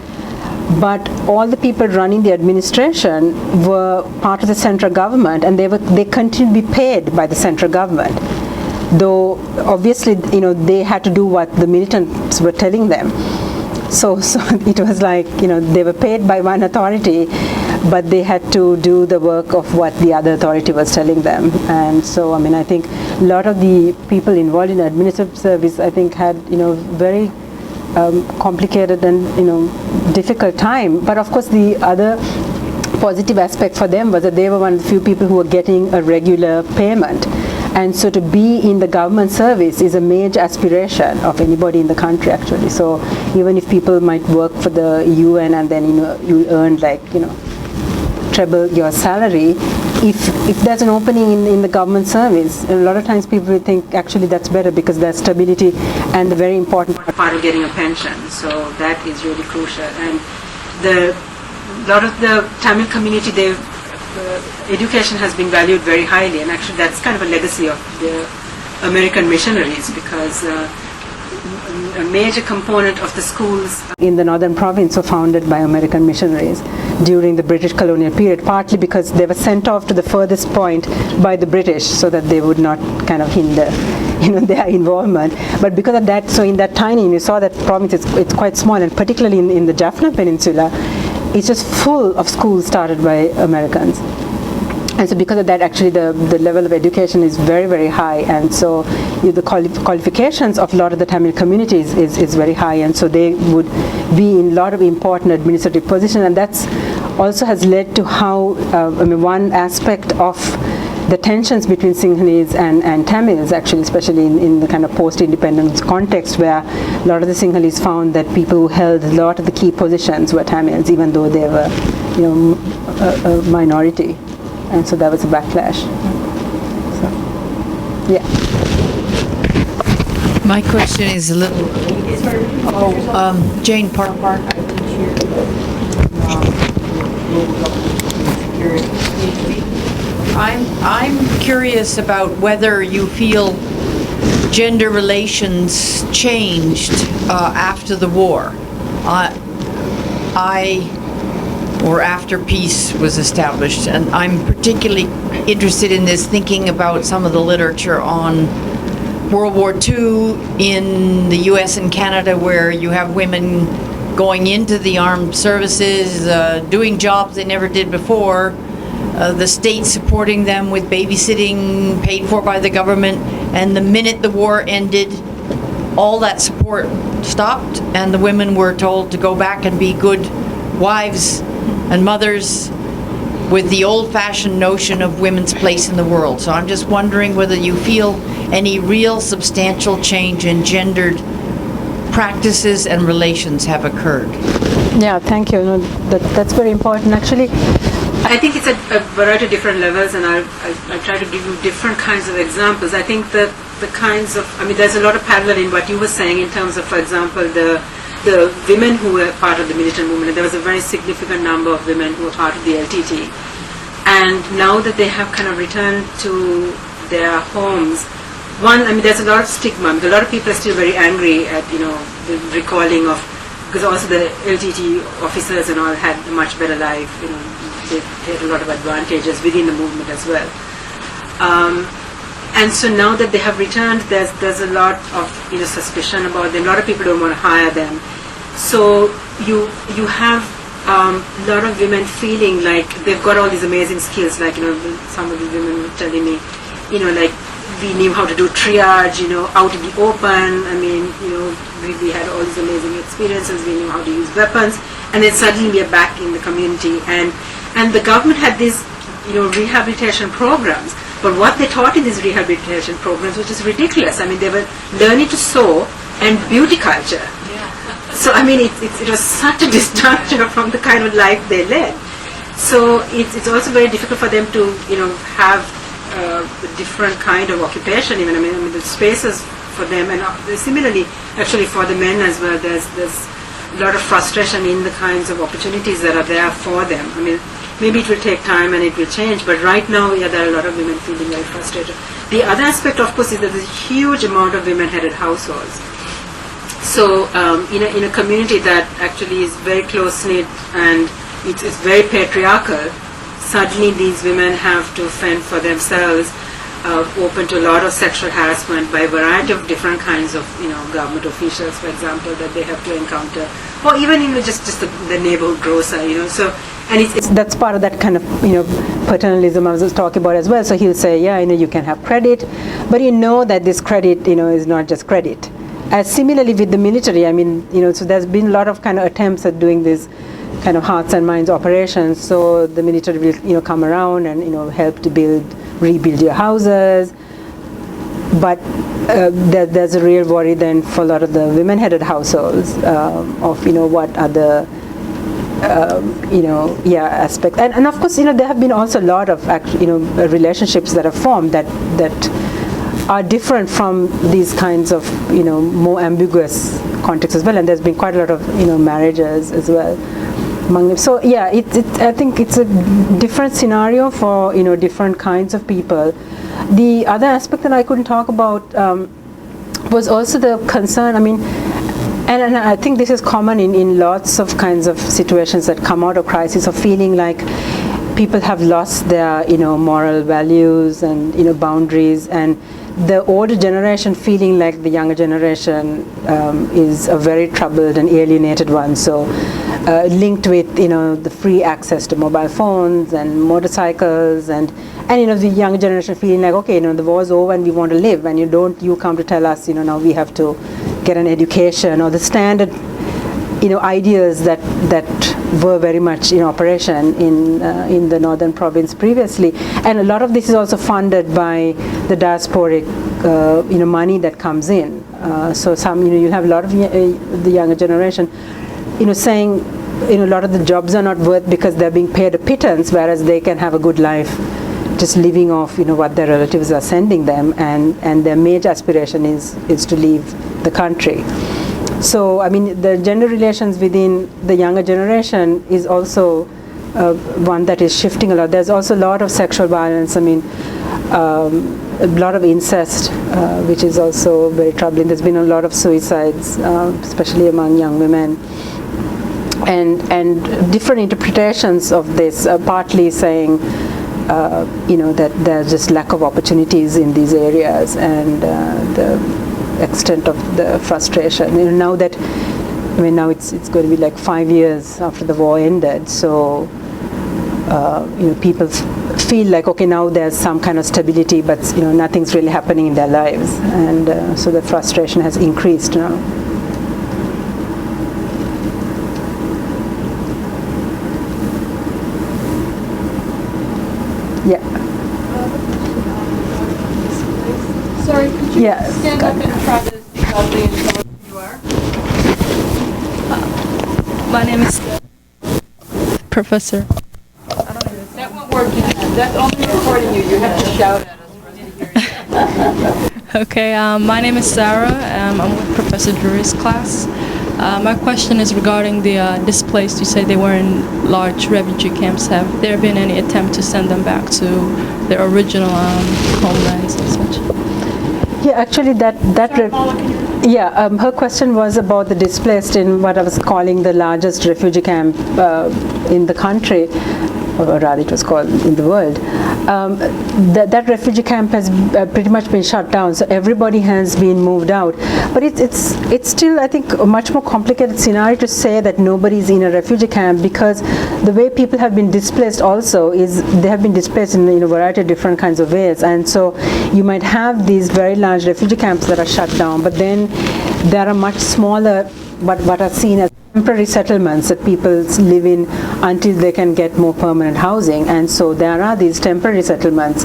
but all the people running the administration were part of the central government, and they continued to be paid by the central government, though obviously they had to do what the militants were telling them. So it was like they were paid by one authority, but they had to do the work of what the other authority was telling them. And so I mean, I think a lot of the people involved in administrative service, I think, had very complicated and difficult time. But of course, the other positive aspect for them was that they were one of the few people who were getting a regular payment. And so to be in the government service is a major aspiration of anybody in the country, actually. So even if people might work for the UN and then you earn treble your salary, if there's an opening in the government service, a lot of times people will think actually that's better because there's stability and the very important part of getting a pension. So that is really crucial. And a lot of the Tamil community, education has been valued very highly, and actually that's kind of a legacy of the American missionaries, because a major component of the schools in the northern province were founded by American missionaries during the British colonial period, partly because they were sent off to the furthest point by the British so that they would not kind of hinder their involvement. But because of that, so in that tiny, you saw that province, it's quite small, and particularly in the Jaffna Peninsula, it's just full of schools started by Americans. And so because of that, actually the level of education is very, very high, and so the qualifications of a lot of the Tamil communities is very high, and so they would be in a lot of important administrative positions. And that's also has led to how, one aspect of the tensions between Sinhalese and Tamils, actually, especially in the kind of post-independence context, where a lot of the Sinhalese found that people who held a lot of the key positions were Tamils, even though they were, a minority. And so that was a backlash. So, yeah. My question is a little. Jane Park. I'm curious about whether you feel gender relations changed after the war. Or after peace was established. And I'm particularly interested in this, thinking about some of the literature on World War II in the US and Canada, where you have women going into the armed services, doing jobs they never did before, the state supporting them with babysitting paid for by the government, and the minute the war ended, all that support stopped, and the women were told to go back and be good wives and mothers with the old-fashioned notion of women's place in the world. So I'm just wondering whether you feel any real substantial change in gendered practices and relations have occurred. Yeah, thank you. No, that's very important. Actually, I think it's at a variety of different levels, and I'll try to give you different kinds of examples. I think the kinds of, I mean, there's a lot of parallel in what you were saying in terms of, for example, the women who were part of the militant movement. And there was a very significant number of women who were part of the LTT. And now that they have kind of returned to their homes, I mean, there's a lot of stigma. A lot of people are still very angry at, the recalling of, because also the LTT officers and all had a much better life. They had a lot of advantages within the movement as well. And so now that they have returned, there's a lot of suspicion about them. A lot of people don't want to hire them. So you have a lot of women feeling like they've got all these amazing skills. Like some of the women were telling me, like we knew how to do triage, out in the open. I mean, we had all these amazing experiences. We knew how to use weapons, and then suddenly we are back in the community. And the government had these, rehabilitation programs. But what they taught in these rehabilitation programs, which is ridiculous. I mean, they were learning to sew and beauty culture. Yeah. So, I mean, it was such a departure from the kind of life they led. So it's also very difficult for them to, have a different kind of occupation. Even I mean, the spaces for them, and similarly, actually for the men as well. There's a lot of frustration in the kinds of opportunities that are there for them. I mean, maybe it will take time and it will change, but right now, there are a lot of women feeling very frustrated. The other aspect, of course, is that there's a huge amount of women-headed households. So, in a community that actually is very close-knit and it's very patriarchal, suddenly these women have to fend for themselves, open to a lot of sexual harassment by a variety of different kinds of, government officials, for example, that they have to encounter, or even just the neighborhood grocer, So, and it's that's part of that kind of paternalism I was talking about as well. So he'll say, you can have credit, but that this credit is not just credit. As similarly with the military, I mean, so there's been a lot of kind of attempts at doing this kind of hearts and minds operations. So the military will come around and help to rebuild your houses, but there's a real worry then for a lot of the women-headed households of what other aspect, and of course there have been also a lot of relationships that are formed that are different from these kinds of more ambiguous contexts as well, and there's been quite a lot of marriages as well among them. So I think it's a different scenario for different kinds of people. The other aspect that I couldn't talk about was also the concern. I mean. And I think this is common in lots of kinds of situations that come out of crisis, of feeling like people have lost their, moral values and, boundaries, and the older generation feeling like the younger generation is a very troubled and alienated one. So linked with, the free access to mobile phones and motorcycles, and the younger generation feeling like, okay, the war's over and we want to live, and you come to tell us, now we have to get an education, or the standard ideas that were very much in operation in the northern province previously. And a lot of this is also funded by the diasporic money that comes in. So some you'll have a lot of the younger generation saying a lot of the jobs are not worth because they're being paid a pittance, whereas they can have a good life just living off what their relatives are sending them, and their major aspiration is to leave the country. So I mean, the gender relations within the younger generation is also one that is shifting a lot. There's also a lot of sexual violence. I mean, a lot of incest, which is also very troubling. There's been a lot of suicides, especially among young women. And different interpretations of this, partly saying that there's just lack of opportunities in these areas, and the extent of the frustration. Now that, now it's going to be like 5 years after the war ended, so people's feel like, okay, now there's some kind of stability, but nothing's really happening in their lives, and so the frustration has increased now. Yeah. Sorry, could you Yeah. stand up and try to speak loudly and tell us who you are? My name is Professor. That won't work. That's only recording you. You have to shout at us for us to hear you. Okay, my name is Sarah. I'm with Professor Drury's class. My question is regarding the displaced. You say they were in large refugee camps. Have there been any attempt to send them back to their original homelands and such? Yeah, actually, her question was about the displaced in what I was calling the largest refugee camp in the country, or rather it was called in the world. That refugee camp has pretty much been shut down, so everybody has been moved out. But it's still, I think, a much more complicated scenario to say that nobody's in a refugee camp, because the way people have been displaced also is they have been displaced in a variety of different kinds of ways. And so you might have these very large refugee camps that are shut down, but then there are much smaller, what are seen as temporary settlements that people live in until they can get more permanent housing. And so there are these temporary settlements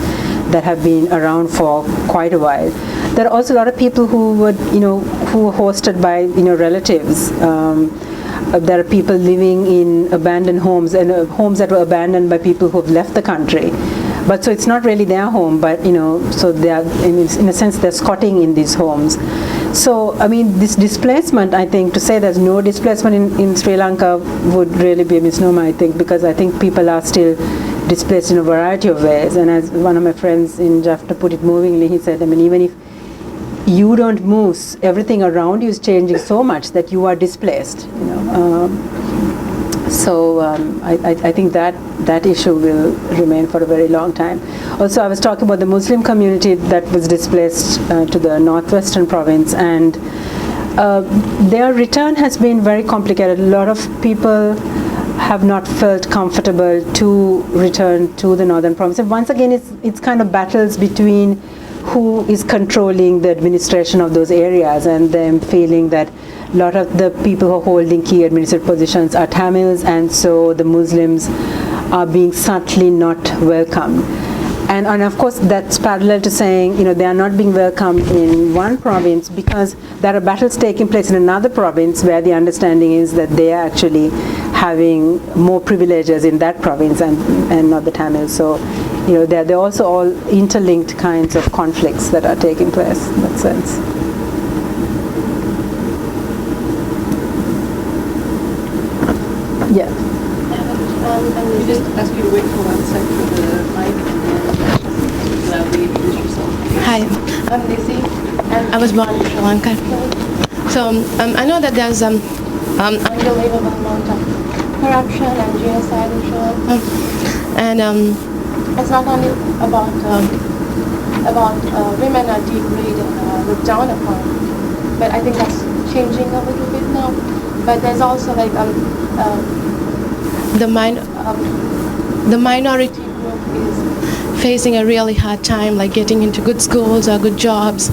that have been around for quite a while. There are also a lot of people who were hosted by relatives. There are people living in abandoned homes, and homes that were abandoned by people who have left the country. But so it's not really their home, but so they are, in a sense, they're squatting in these homes. So I mean, this displacement, I think, to say there's no displacement in Sri Lanka would really be a misnomer, I think, because I think people are still displaced in a variety of ways. And as one of my friends in Jaffna put it movingly, he said, I mean, even if you don't move, everything around you is changing so much that you are displaced. I think that issue will remain for a very long time. Also, I was talking about the Muslim community that was displaced to the northwestern province, and their return has been very complicated. A lot of people have not felt comfortable to return to the northern province. And once again, it's kind of battles between who is controlling the administration of those areas, and them feeling that a lot of the people who are holding key administrative positions are Tamils, and so the Muslims are being subtly not welcomed. And of course, that's parallel to saying, they are not being welcomed in one province because there are battles taking place in another province where the understanding is that they are actually having more privileges in that province and not the Tamils. So, they're also all interlinked kinds of conflicts that are taking place in that sense. Yeah. We just ask you to wait for 1 second for the mic and loudly introduce yourself. Hi, I'm Lizzie, and I was born in Sri Lanka. So I know that there's unbelievable amount of corruption and genocide in Sri Lanka, and it's not only about women are degraded or looked down upon, but I think that's changing a little bit now. But there's also like the minority group is facing a really hard time, like getting into good schools or good jobs.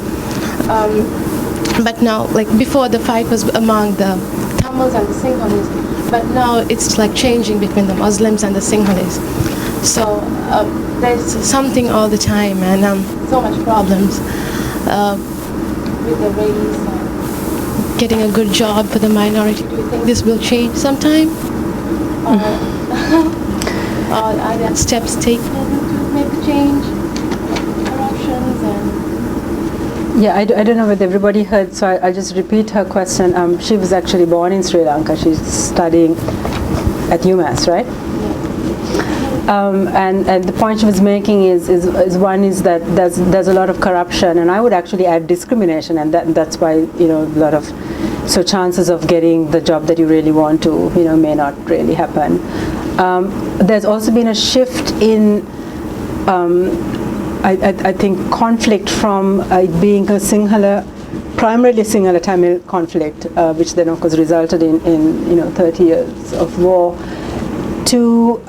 But now, like before, the fight was among the Tamils and the Sinhalese, but now it's like changing between the Muslims and the Sinhalese. So there's something all the time, and so much problems with the race and getting a good job for the minority. Do you think this will change sometime? Or are there steps taken to make a change? Corruptions and... Yeah, I don't know whether everybody heard, so I'll just repeat her question. She was actually born in Sri Lanka. She's studying at UMass, right? And the point she was making is one is that there's a lot of corruption, and I would actually add discrimination, and that's why a lot of chances of getting the job that you really want to may not really happen. There's also been a shift in I think conflict from it being a primarily Sinhala Tamil conflict, which then of course resulted in 30 years of war, to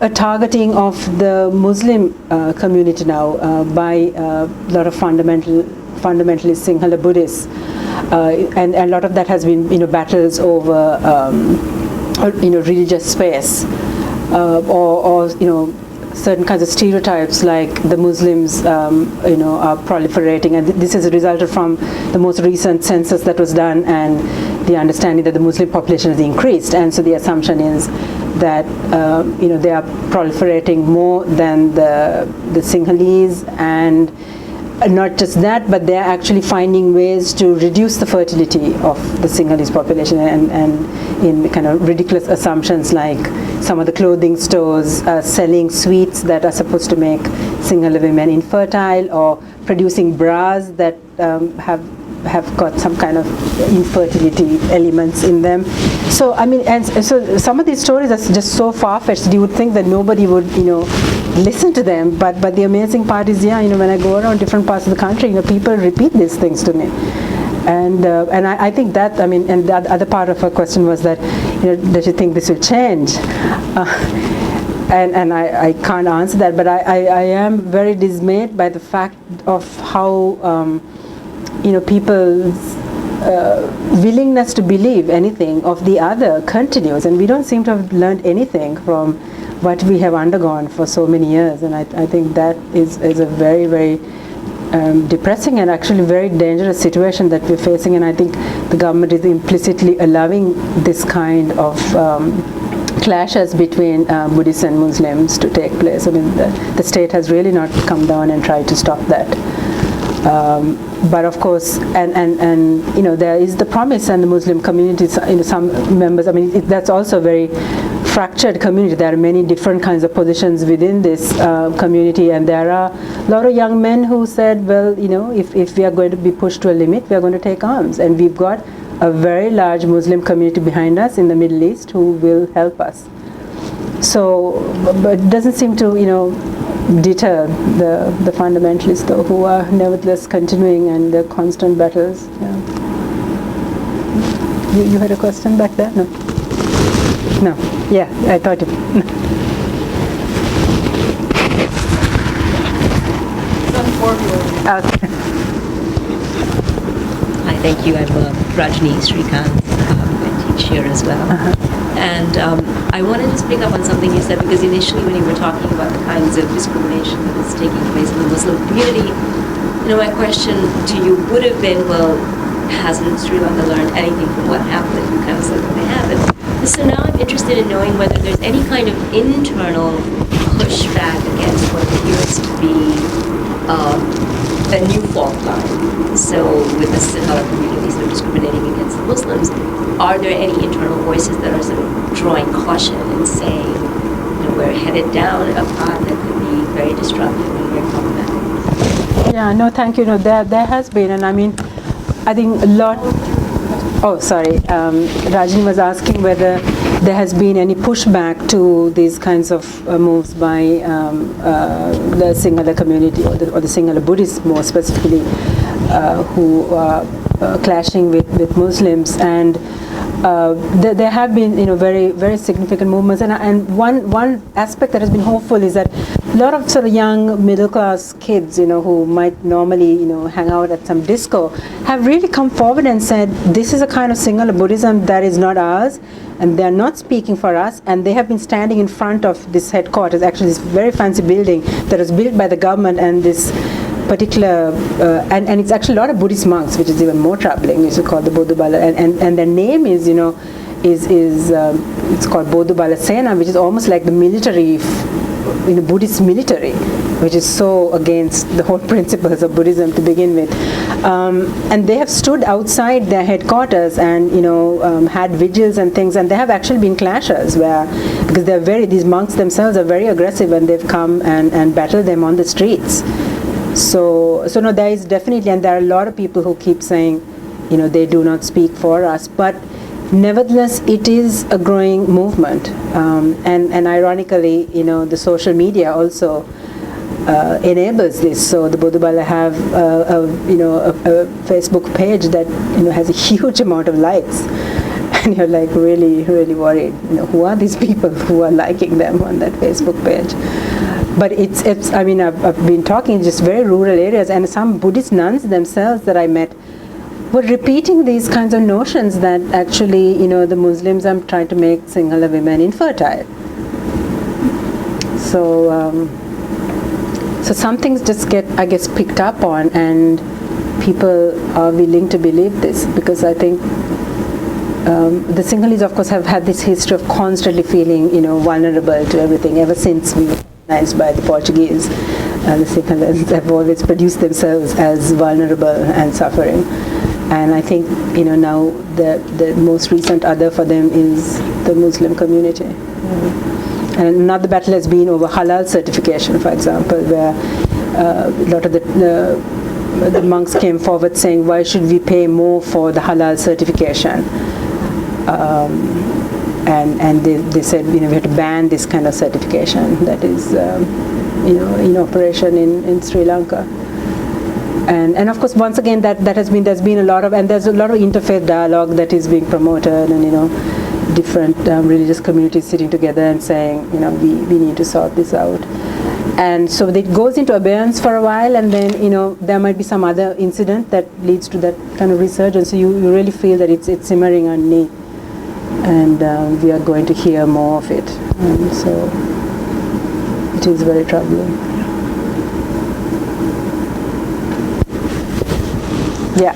a targeting of the Muslim community now by a lot of fundamentalist Sinhala Buddhists, and a lot of that has been battles over religious space, or certain kinds of stereotypes like the Muslims are proliferating, and this has resulted from the most recent census that was done and the understanding that the Muslim population has increased, and so the assumption is that they are proliferating more than the Sinhalese, and not just that, but they're actually finding ways to reduce the fertility of the Sinhalese population, and in kind of ridiculous assumptions like some of the clothing stores selling sweets that are supposed to make Sinhala women infertile, or producing bras that have got some kind of infertility elements in them. So I mean, and so some of these stories are just so far-fetched. You would think that nobody would, listen to them. But the amazing part is, when I go around different parts of the country, people repeat these things to me. And I think that, and the other part of her question was that, does she think this will change? And I can't answer that, but I am very dismayed by the fact of how people's willingness to believe anything of the other continues, and we don't seem to have learned anything from what we have undergone for so many years, and I think that is a very, very depressing and actually very dangerous situation that we're facing, and I think the government is implicitly allowing this kind of clashes between Buddhists and Muslims to take place. I mean, the state has really not come down and tried to stop that. But of course, and there is the promise, and the Muslim community, some members, that's also a very fractured community. There are many different kinds of positions within this community, and there are a lot of young men who said, well, if we are going to be pushed to a limit, we are going to take arms, and we've got a very large Muslim community behind us in the Middle East who will help us. So, but it doesn't seem to, deter the fundamentalists, though, who are nevertheless continuing and the constant battles. Yeah. You had a question back there? No. No. Yeah, I thought you. Okay. Hi, thank you. I'm Rajni Srikanth. I teach here as well. And I wanted to pick up on something you said, because initially when you were talking about the kinds of discrimination that is taking place in the Muslim community, my question to you would have been, well, hasn't Sri Lanka learned anything from what happened? You kind of said that they haven't. So now I'm interested in knowing whether there's any kind of internal pushback against what appears to be a new fault line. So with the Sinhala community sort of discriminating against the Muslims, are there any internal voices that are sort of drawing caution and saying, we're headed down a path that could be very destructive and very problematic? Yeah, no, thank you. No, there has been, and I think a lot. Oh, sorry. Rajni was asking whether there has been any pushback to these kinds of moves by the Sinhala community, or the Sinhala Buddhists more specifically, who are clashing with Muslims, and there have been very, very significant movements, and one aspect that has been hopeful is that a lot of sort of young middle class kids who might normally hang out at some disco have really come forward and said, this is a kind of Sinhala Buddhism that is not ours, and they're not speaking for us, and they have been standing in front of this headquarters, actually this very fancy building that was built by the government, and this particular, and it's actually a lot of Buddhist monks, which is even more troubling. It's called the Bodhubala, and their name is, it's called Bodhubala Sena, which is almost like the military, Buddhist military, which is so against the whole principles of Buddhism to begin with. And they have stood outside their headquarters and, had vigils and things, and there have actually been clashes because these monks themselves are very aggressive, and they've come and battled them on the streets. So no, there is definitely, and there are a lot of people who keep saying, they do not speak for us, but nevertheless, it is a growing movement, and ironically, the social media also enables this. So the Bodhubala have a Facebook page that has a huge amount of likes, and you're like really, really worried. Who are these people who are liking them on that Facebook page? But it's. I mean, I've been talking in just very rural areas, and some Buddhist nuns themselves that I met were repeating these kinds of notions that actually, the Muslims are trying to make Sinhala women infertile. So, so some things just get, I guess, picked up on, and people are willing to believe this, because I think the Sinhalese, of course, have had this history of constantly feeling, vulnerable to everything ever since we were colonized by the Portuguese. The Sinhalese have always produced themselves as vulnerable and suffering. And I think, now the most recent other for them is the Muslim community. And another battle has been over halal certification, for example, where a lot of the monks came forward saying, why should we pay more for the halal certification? And they said, we have to ban this kind of certification that is, in operation in Sri Lanka. And of course, once again, there's been a lot of, and there's a lot of interfaith dialogue that is being promoted, and different religious communities sitting together and saying, we need to sort this out. And so it goes into abeyance for a while, and then there might be some other incident that leads to that kind of resurgence. So you really feel that it's simmering underneath, and we are going to hear more of it. And so it is very troubling. Yeah.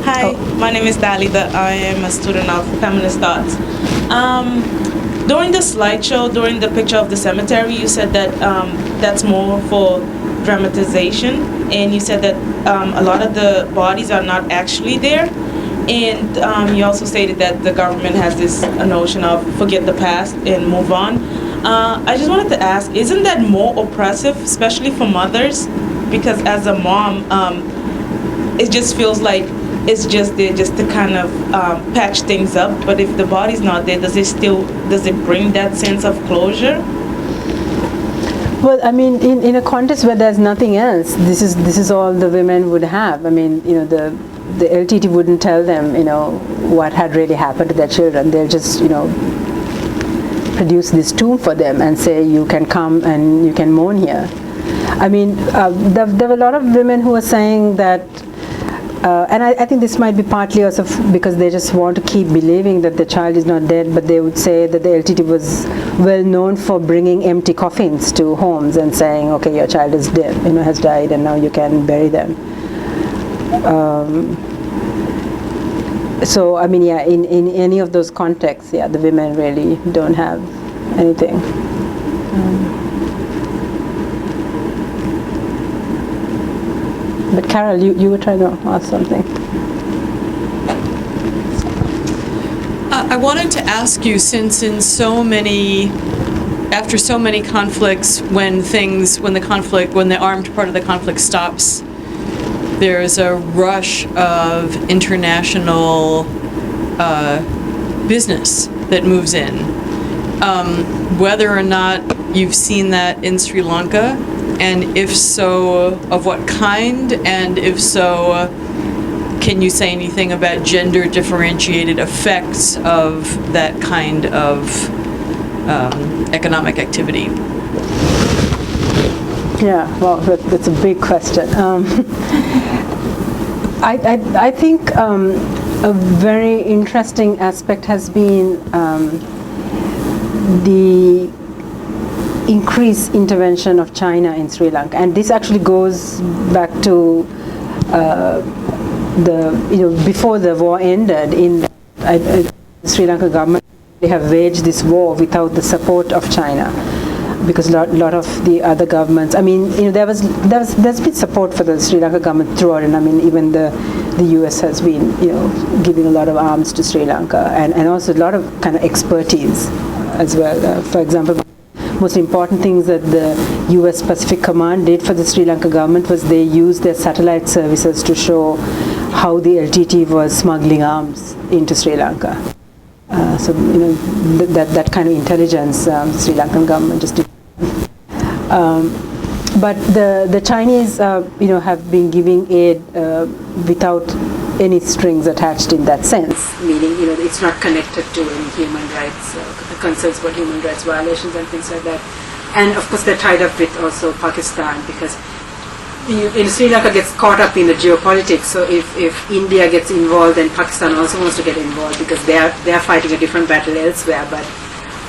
Hi, my name is Dalida. I am a student of Feminist Thoughts. During the slideshow, during the picture of the cemetery, you said that that's more for dramatization, and you said that a lot of the bodies are not actually there. And you also stated that the government has this notion of forget the past and move on. I just wanted to ask, isn't that more oppressive, especially for mothers? Because as a mom, it just feels like it's just there just to kind of patch things up. But if the body's not there, does it bring that sense of closure? Well, I mean, in a context where there's nothing else, this is all the women would have. I mean, the LTT wouldn't tell them, what had really happened to their children. They'll just, produce this tomb for them and say, you can come and you can mourn here. I mean, there were a lot of women who were saying that, and I think this might be partly also because they just want to keep believing that the child is not dead, but they would say that the LTT was well known for bringing empty coffins to homes and saying, okay, your child is dead, has died, and now you can bury them. So, I mean, yeah, in any of those contexts, yeah, the women really don't have anything. But Carol, you were trying to ask something. I wanted to ask you, since after so many conflicts, when the armed part of the conflict stops, there's a rush of international business that moves in. Whether or not you've seen that in Sri Lanka, and if so, of what kind, and if so, can you say anything about gender differentiated effects of that kind of economic activity? Yeah, well, that's a big question. I think a very interesting aspect has been the increased intervention of China in Sri Lanka, and this actually goes back to before the war ended. The Sri Lanka government, they have waged this war without the support of China, because a lot of the other governments, I mean, there's been support for the Sri Lanka government throughout, and I mean, even the US has been, giving a lot of arms to Sri Lanka, and also a lot of kind of expertise as well. For example, most important things that the US Pacific Command did for the Sri Lanka government was they used their satellite services to show how the LTT was smuggling arms into Sri Lanka. So that kind of intelligence the Sri Lankan government just did. But the Chinese, have been giving aid without any strings attached in that sense, meaning, it's not connected to any human rights, concerns about human rights violations and things like that. And of course they're tied up with also Pakistan, because Sri Lanka gets caught up in the geopolitics. So if India gets involved, then Pakistan also wants to get involved, because they are fighting a different battle elsewhere, but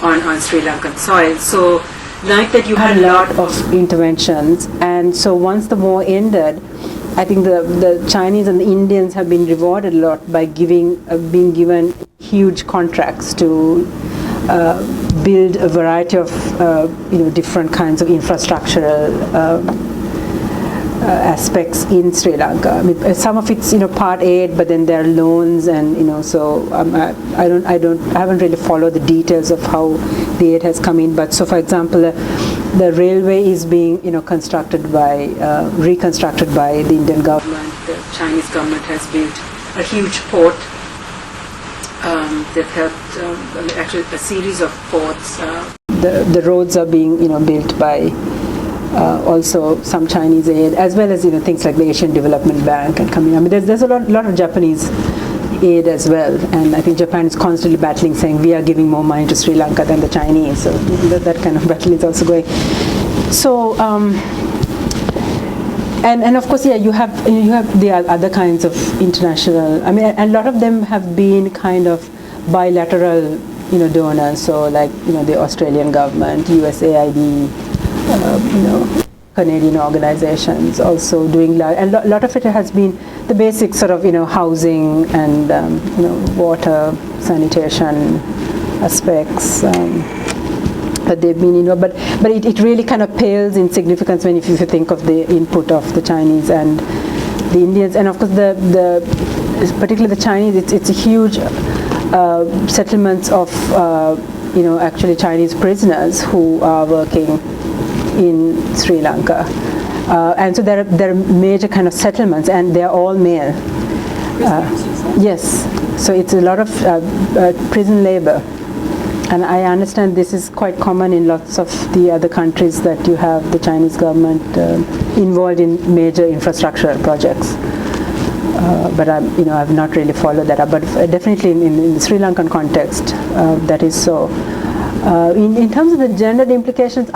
on Sri Lankan soil. So like that, you had a lot of interventions, and so once the war ended, I think the Chinese and the Indians have been rewarded a lot by being given huge contracts to build a variety of different kinds of infrastructural aspects in Sri Lanka. I mean, some of it's part aid, but then there are loans, and so I haven't really followed the details of how the aid has come in. But so, for example, the railway is being reconstructed by the Indian government. The Chinese government has built a huge port. They've helped actually a series of ports. The roads are being built by also some Chinese aid, as well as things like the Asian Development Bank and coming. I mean, there's a lot of Japanese aid as well, and I think Japan is constantly battling, saying we are giving more money to Sri Lanka than the Chinese. So that kind of battle is also going. So and of course, you have the other kinds of international. I mean, a lot of them have been kind of bilateral donors. So like the Australian government, USAID. Canadian organizations also doing and a lot of it has been the basic sort of housing and water, sanitation aspects that they've been but it really kind of pales in significance when if you think of the input of the Chinese and the Indians, and of course particularly the Chinese, it's a huge settlements of actually Chinese prisoners who are working in Sri Lanka, and so there are major kind of settlements, and they're all male. Yes, so it's a lot of prison labor, and I understand this is quite common in lots of the other countries that you have the Chinese government involved in major infrastructure projects. But I've not really followed that up. But definitely in the Sri Lankan context, that is so. In terms of the gendered implications,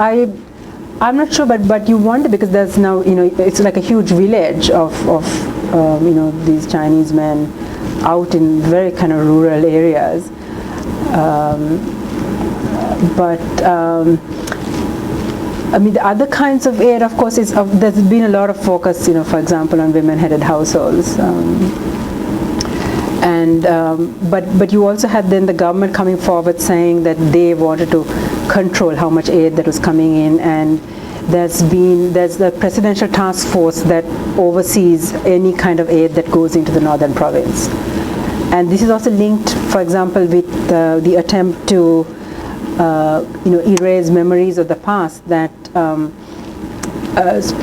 I'm not sure, but you wonder, because there's now, it's like a huge village of these Chinese men out in very kind of rural areas. I mean, the other kinds of aid, of course, there's been a lot of focus, for example, on women-headed households. But you also had then the government coming forward saying that they wanted to control how much aid that was coming in, and there's the presidential task force that oversees any kind of aid that goes into the northern province. And this is also linked, for example, with the attempt to erase memories of the past, that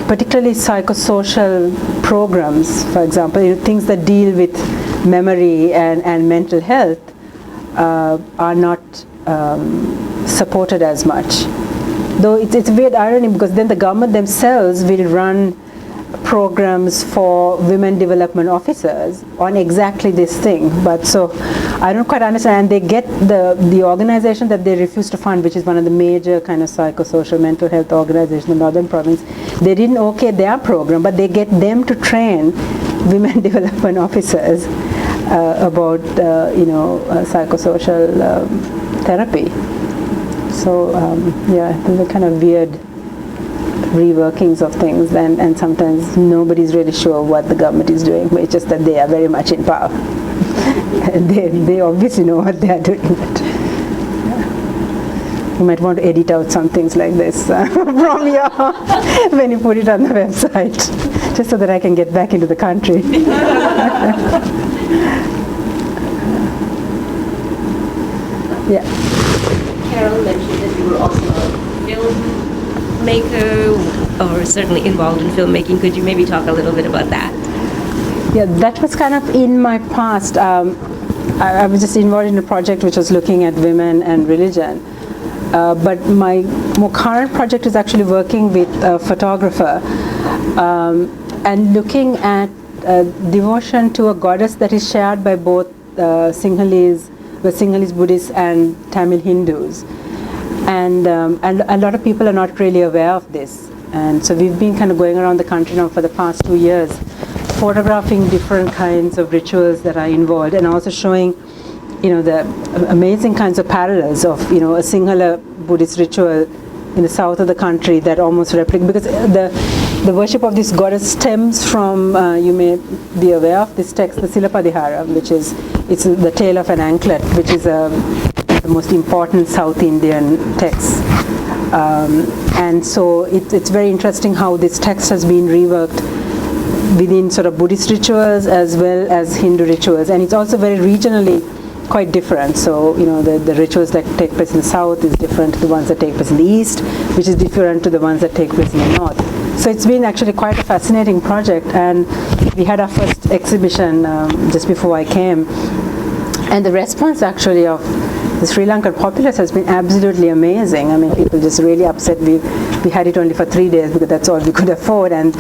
particularly psychosocial programs, for example, things that deal with memory and mental health are not supported as much. Though it's a weird irony, because then the government themselves will run programs for women development officers on exactly this thing. But so I don't quite understand. And they get the organization that they refuse to fund, which is one of the major kind of psychosocial mental health organizations in the Northern Province. They didn't okay their program, but they get them to train women development officers about psychosocial therapy. So there's a kind of weird reworkings of things, and sometimes nobody's really sure what the government is doing, but it's just that they are very much in power. And they obviously know what they are doing. But you might want to edit out some things like this from your when you put it on the website, just so that I can get back into the country. Yeah. Carol mentioned that you were also a filmmaker, or certainly involved in filmmaking. Could you maybe talk a little bit about that? Yeah, that was kind of in my past. I was just involved in a project which was looking at women and religion. But my more current project is actually working with a photographer and looking at devotion to a goddess that is shared by both Sinhalese Buddhists and Tamil Hindus. And a lot of people are not really aware of this. And so we've been kind of going around the country now for the past 2 years, photographing different kinds of rituals that are involved, and also showing, the amazing kinds of parallels of, a Sinhala Buddhist ritual in the south of the country that almost replicate, because the worship of this goddess stems from, you may be aware of this text, the Silapadihara, which is, it's the tale of an anklet, which is the most important South Indian text. And so it's very interesting how this text has been reworked within sort of Buddhist rituals as well as Hindu rituals, and it's also very regionally quite different. So the rituals that take place in the south is different to the ones that take place in the east, which is different to the ones that take place in the north. So it's been actually quite a fascinating project, and we had our first exhibition just before I came, and the response actually of the Sri Lankan populace has been absolutely amazing. I mean, people just really upset. We had it only for 3 days because that's all we could afford, and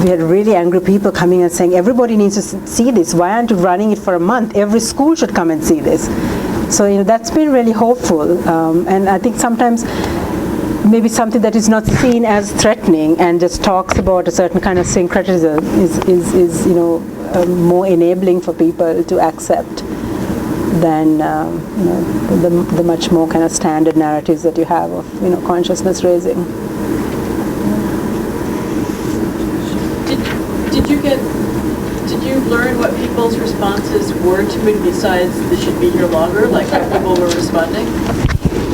we had really angry people coming and saying, everybody needs to see this. Why aren't you running it for a month? Every school should come and see this. So that's been really hopeful, and I think sometimes maybe something that is not seen as threatening and just talks about a certain kind of syncretism is more enabling for people to accept than the much more kind of standard narratives that you have of consciousness raising. Did you learn what people's responses were to it besides this should be here longer, like how people were responding?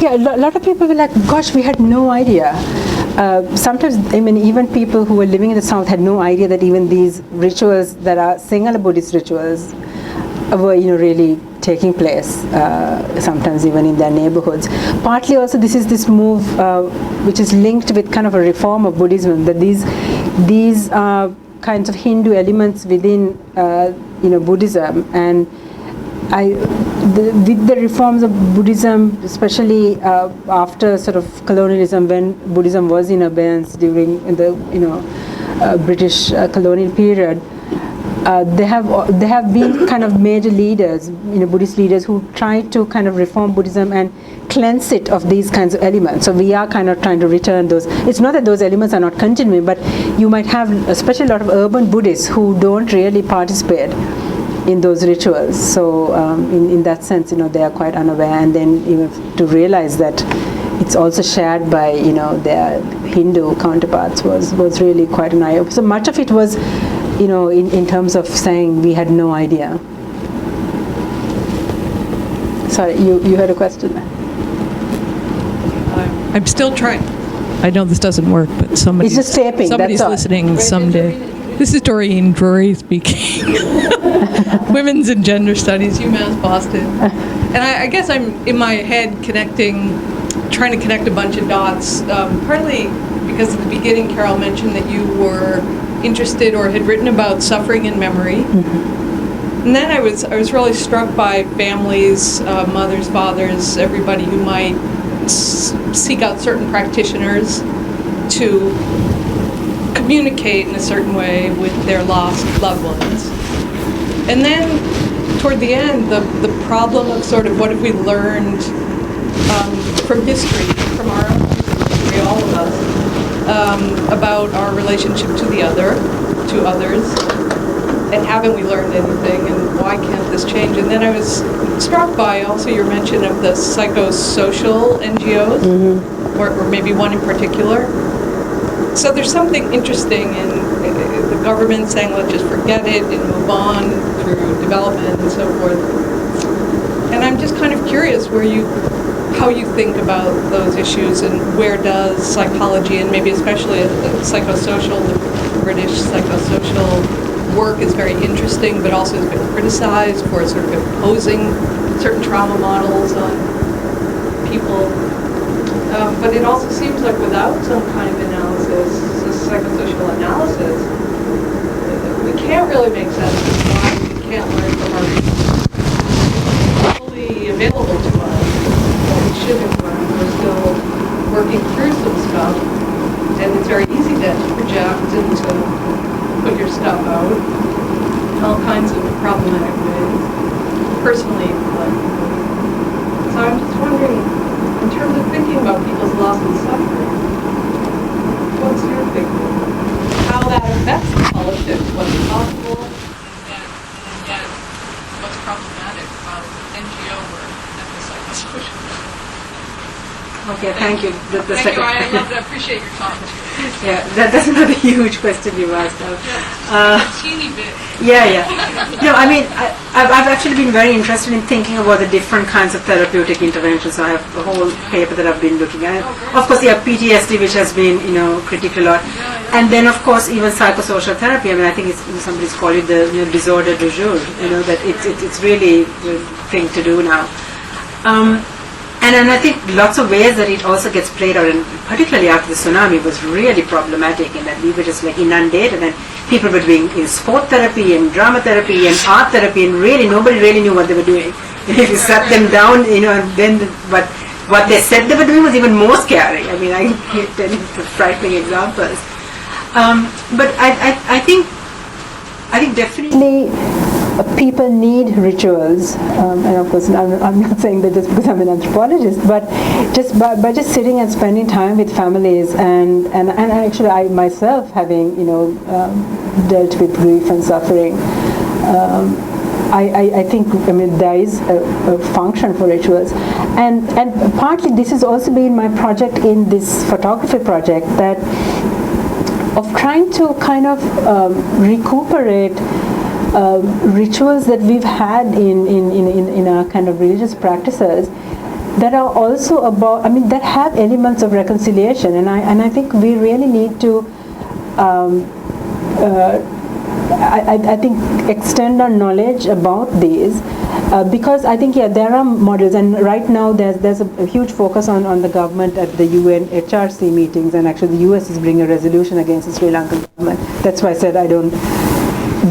Yeah, a lot of people were like, gosh, we had no idea. Sometimes, even people who were living in the south had no idea that even these rituals that are Sinhala Buddhist rituals were, really taking place, sometimes even in their neighborhoods. Partly also this move which is linked with kind of a reform of Buddhism, that these are kinds of Hindu elements within Buddhism, and with the reforms of Buddhism, especially after sort of colonialism, when Buddhism was in abeyance during the British colonial period, there have been kind of major leaders, Buddhist leaders, who tried to kind of reform Buddhism and cleanse it of these kinds of elements. So we are kind of trying to return those. It's not that those elements are not continuing, but you might have especially a lot of urban Buddhists who don't really participate in those rituals. So in that sense, they are quite unaware, and then to realize that it's also shared by their Hindu counterparts was really quite an eye-opener. So much of it was in terms of saying we had no idea. Sorry, you had a question there. I'm still trying. I know this doesn't work, but somebody's just taping, somebody's listening someday. This is Doreen Drury speaking. Women's and Gender Studies, UMass Boston. And I guess I'm in my head trying to connect a bunch of dots, partly because at the beginning Carol mentioned that you were interested or had written about suffering and memory. Mm-hmm. And then I was really struck by families, mothers, fathers, everybody who might seek out certain practitioners to communicate in a certain way with their lost loved ones. And then toward the end, the problem of sort of what have we learned from history, from our own history, all of us, about our relationship to the other, to others, and haven't we learned anything, and why can't this change? And then I was struck by also your mention of the psychosocial NGOs, mm-hmm. or maybe one in particular. So there's something interesting in the government saying, let's just forget it and move on through development and so forth. And I'm just kind of curious how you think about those issues, and where does psychology, and maybe especially the psychosocial, the British psychosocial work is very interesting, but also has been criticized for sort of imposing certain trauma models on people. But it also seems like without some kind of analysis, a psychosocial analysis, we can't really make sense of why we can't learn from our fully available to us. We should have learned. We're still working through some stuff, and it's very easy then to project and to put your stuff out in all kinds of problematic ways, personally and collectively. So I'm just wondering, in terms of thinking about people's loss and suffering, what's your thinking? How that affects politics, what's possible, and what's problematic about NGO work at the psychosocial. Okay, thank you. Thank you. I love to appreciate your talk. Yeah, that's not a huge question you asked. A teeny bit. Yeah. No, I mean, I've actually been very interested in thinking about the different kinds of therapeutic interventions. So I have a whole paper that I've been looking at. Of course, PTSD, which has been, critiqued a lot. And then, of course, even psychosocial therapy. I mean, I think somebody's called it the disorder du jour, that it's really the thing to do now. And I think lots of ways that it also gets played out, and particularly after the tsunami was really problematic in that we were just like inundated, and people were doing sport therapy and drama therapy and art therapy, and really nobody really knew what they were doing. If you sat them down, and then what they said they were doing was even more scary. I mean, I can tell you frightening examples. But I think definitely people need rituals, and of course I'm not saying that just because I'm an anthropologist, but just by just sitting and spending time with families, and actually I myself having dealt with grief and suffering, I think there is a function for rituals, and partly this has also been my project in this photography project, that of trying to kind of recuperate rituals that we've had in our kind of religious practices that are also about, that have elements of reconciliation, and I think we really need to I think extend our knowledge about these, because I think there are models, and right now there's a huge focus on the government at the UN HRC meetings, and actually the US is bringing a resolution against the Sri Lankan government. That's why I said I don't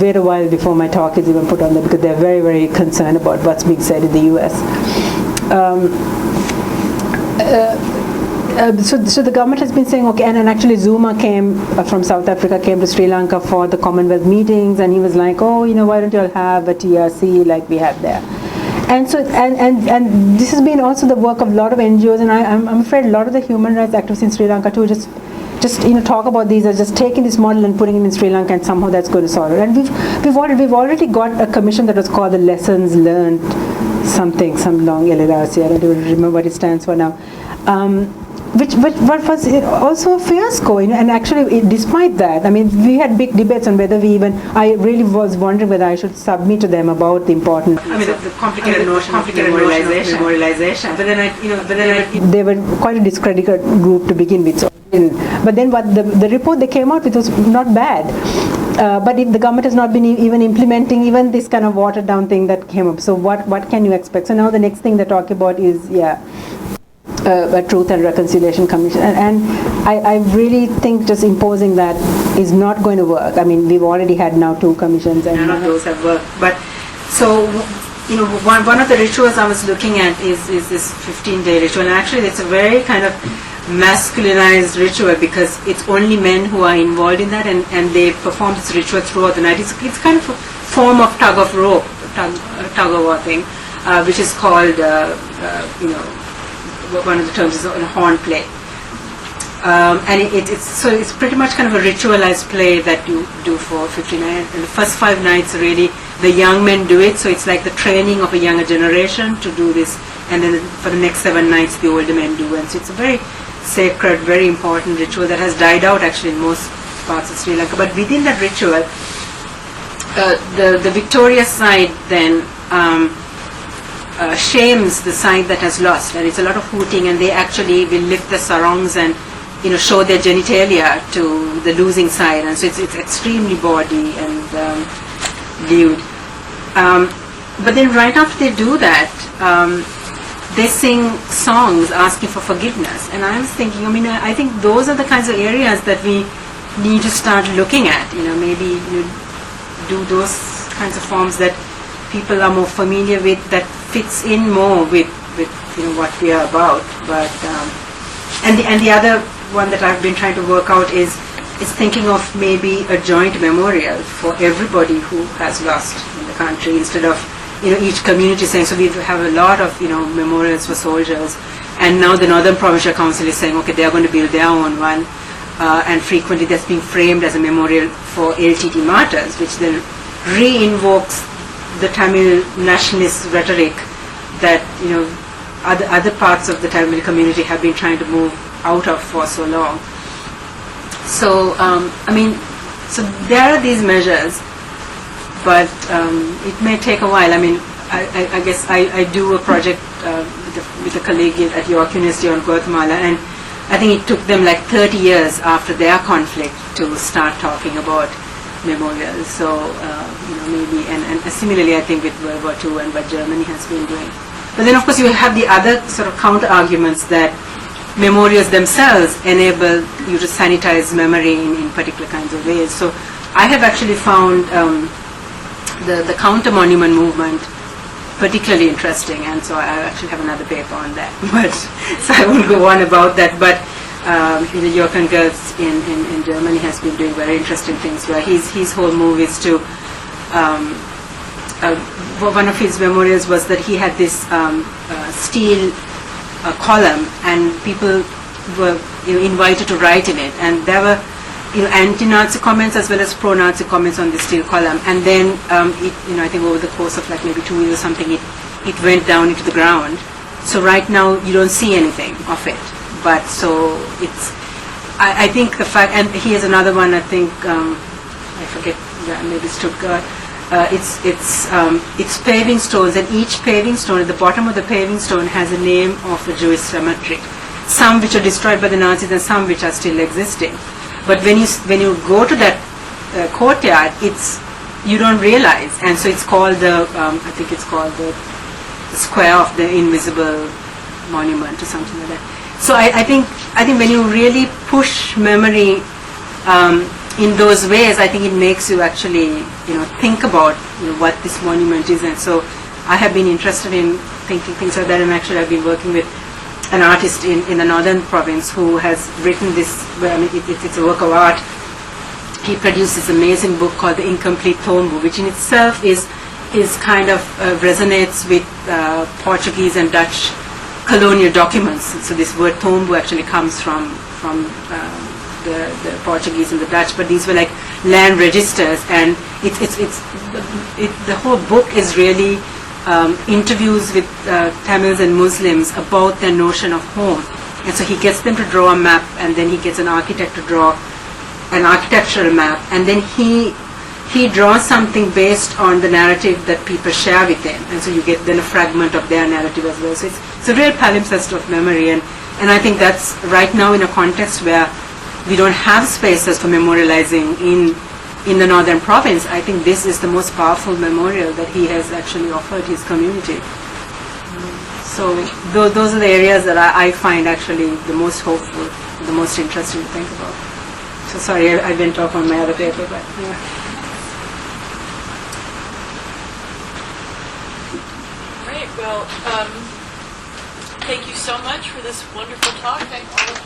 wait a while before my talk is even put on there, because they're very, very concerned about what's being said in the US. So the government has been saying, okay, and actually Zuma came from South Africa, came to Sri Lanka for the Commonwealth meetings, and he was like, why don't you all have a TRC like we had there? And so, and this has been also the work of a lot of NGOs, and I'm afraid a lot of the human rights activists in Sri Lanka too just talk about these as just taking this model and putting it in Sri Lanka, and somehow that's going to solve it. And we've already got a commission that was called the Lessons Learned some long LLRC. I don't even remember what it stands for now. Which was also a fiasco, and actually, despite that, we had big debates on whether I really was wondering whether I should submit to them about the importance. The complicated notion of memorialization. But then they were quite a discredited group to begin with. So, but then what the report they came out with was not bad. But if the government has not been even implementing even this kind of watered down thing that came up, so what can you expect? So now the next thing they talk about is a Truth and Reconciliation Commission, and I really think just imposing that is not going to work. We've already had now 2 commissions, and none of those have worked. But so one of the rituals I was looking at is this 15-day ritual, and actually it's a very kind of masculinized ritual, because it's only men who are involved in that, and they perform this ritual throughout the night. It's kind of a form of tug of war thing, which is called one of the terms is a horn play, and it's pretty much kind of a ritualized play that you do for 15 nights. And the first 5 nights really the young men do it, so it's like the training of a younger generation to do this, and then for the next 7 nights the older men do. And so it's a very sacred, very important ritual that has died out actually in most parts of Sri Lanka. But within that ritual, the victorious side then shames the side that has lost, and it's a lot of hooting, and they actually will lift the sarongs and show their genitalia to the losing side, and so it's extremely bawdy and lewd. But then right after they do that, they sing songs asking for forgiveness, and I was thinking, I think those are the kinds of areas that we need to start looking at. Maybe you do those kinds of forms that people are more familiar with, that fits in more with what we are about. But and the other one that I've been trying to work out is thinking of maybe a joint memorial for everybody who has lost in the country, instead of each community saying, so we have a lot of memorials for soldiers, and now the Northern Provincial Council is saying, okay, they are going to build their own one, and frequently that's being framed as a memorial for LTT martyrs, which then re-invokes the Tamil nationalist rhetoric that other parts of the Tamil community have been trying to move out of for so long. So so there are these measures, but it may take a while. I guess I do a project with a colleague at York University on Guatemala, and I think it took them like 30 years after their conflict to start talking about memorials. So maybe, and similarly I think with World War II and what Germany has been doing. But then of course you have the other sort of counter arguments that memorials themselves enable you to sanitize memory in particular kinds of ways. So I have actually found the counter monument movement particularly interesting, and so I actually have another paper on that. But so I won't go on about that. But the Jochen Goetz in Germany has been doing very interesting things, where his whole move is to one of his memorials was that he had this steel column, and people were invited to write in it, and there were anti-Nazi comments as well as pro-Nazi comments on the steel column, and then I think over the course of like maybe 2 years or something, it went down into the ground. So right now you don't see anything of it, but so it's I think the fact, and here's another one, I think I forget, maybe Stuttgart. It's paving stones, and each paving stone, at the bottom of the paving stone, has a name of a Jewish cemetery. Some which are destroyed by the Nazis, and some which are still existing. But when you go to that courtyard, you don't realize, and so it's called I think it's called the Square of the Invisible Monument or something like that. So I think when you really push memory in those ways, I think it makes you actually think about what this monument is. And so I have been interested in thinking things like that, and actually I've been working with an artist in the northern province who has written this. It's a work of art. He produced this amazing book called The Incomplete Tombu, which in itself is kind of resonates with Portuguese and Dutch colonial documents. So this word tombu actually comes from the Portuguese and the Dutch, but these were like land registers, and the whole book is really interviews with Tamils and Muslims about their notion of home. And so he gets them to draw a map, and then he gets an architect to draw an architectural map, and then he draws something based on the narrative that people share with him, and so you get then a fragment of their narrative as well. So it's a real palimpsest of memory, and I think that's right now in a context where we don't have spaces for memorializing in the northern province. I think this is the most powerful memorial that he has actually offered his community. So those are the areas that I find actually the most hopeful, the most interesting to think about. So sorry, I went off on my other paper, but yeah. Great. Well, thank you so much for this wonderful talk. Thank all of you.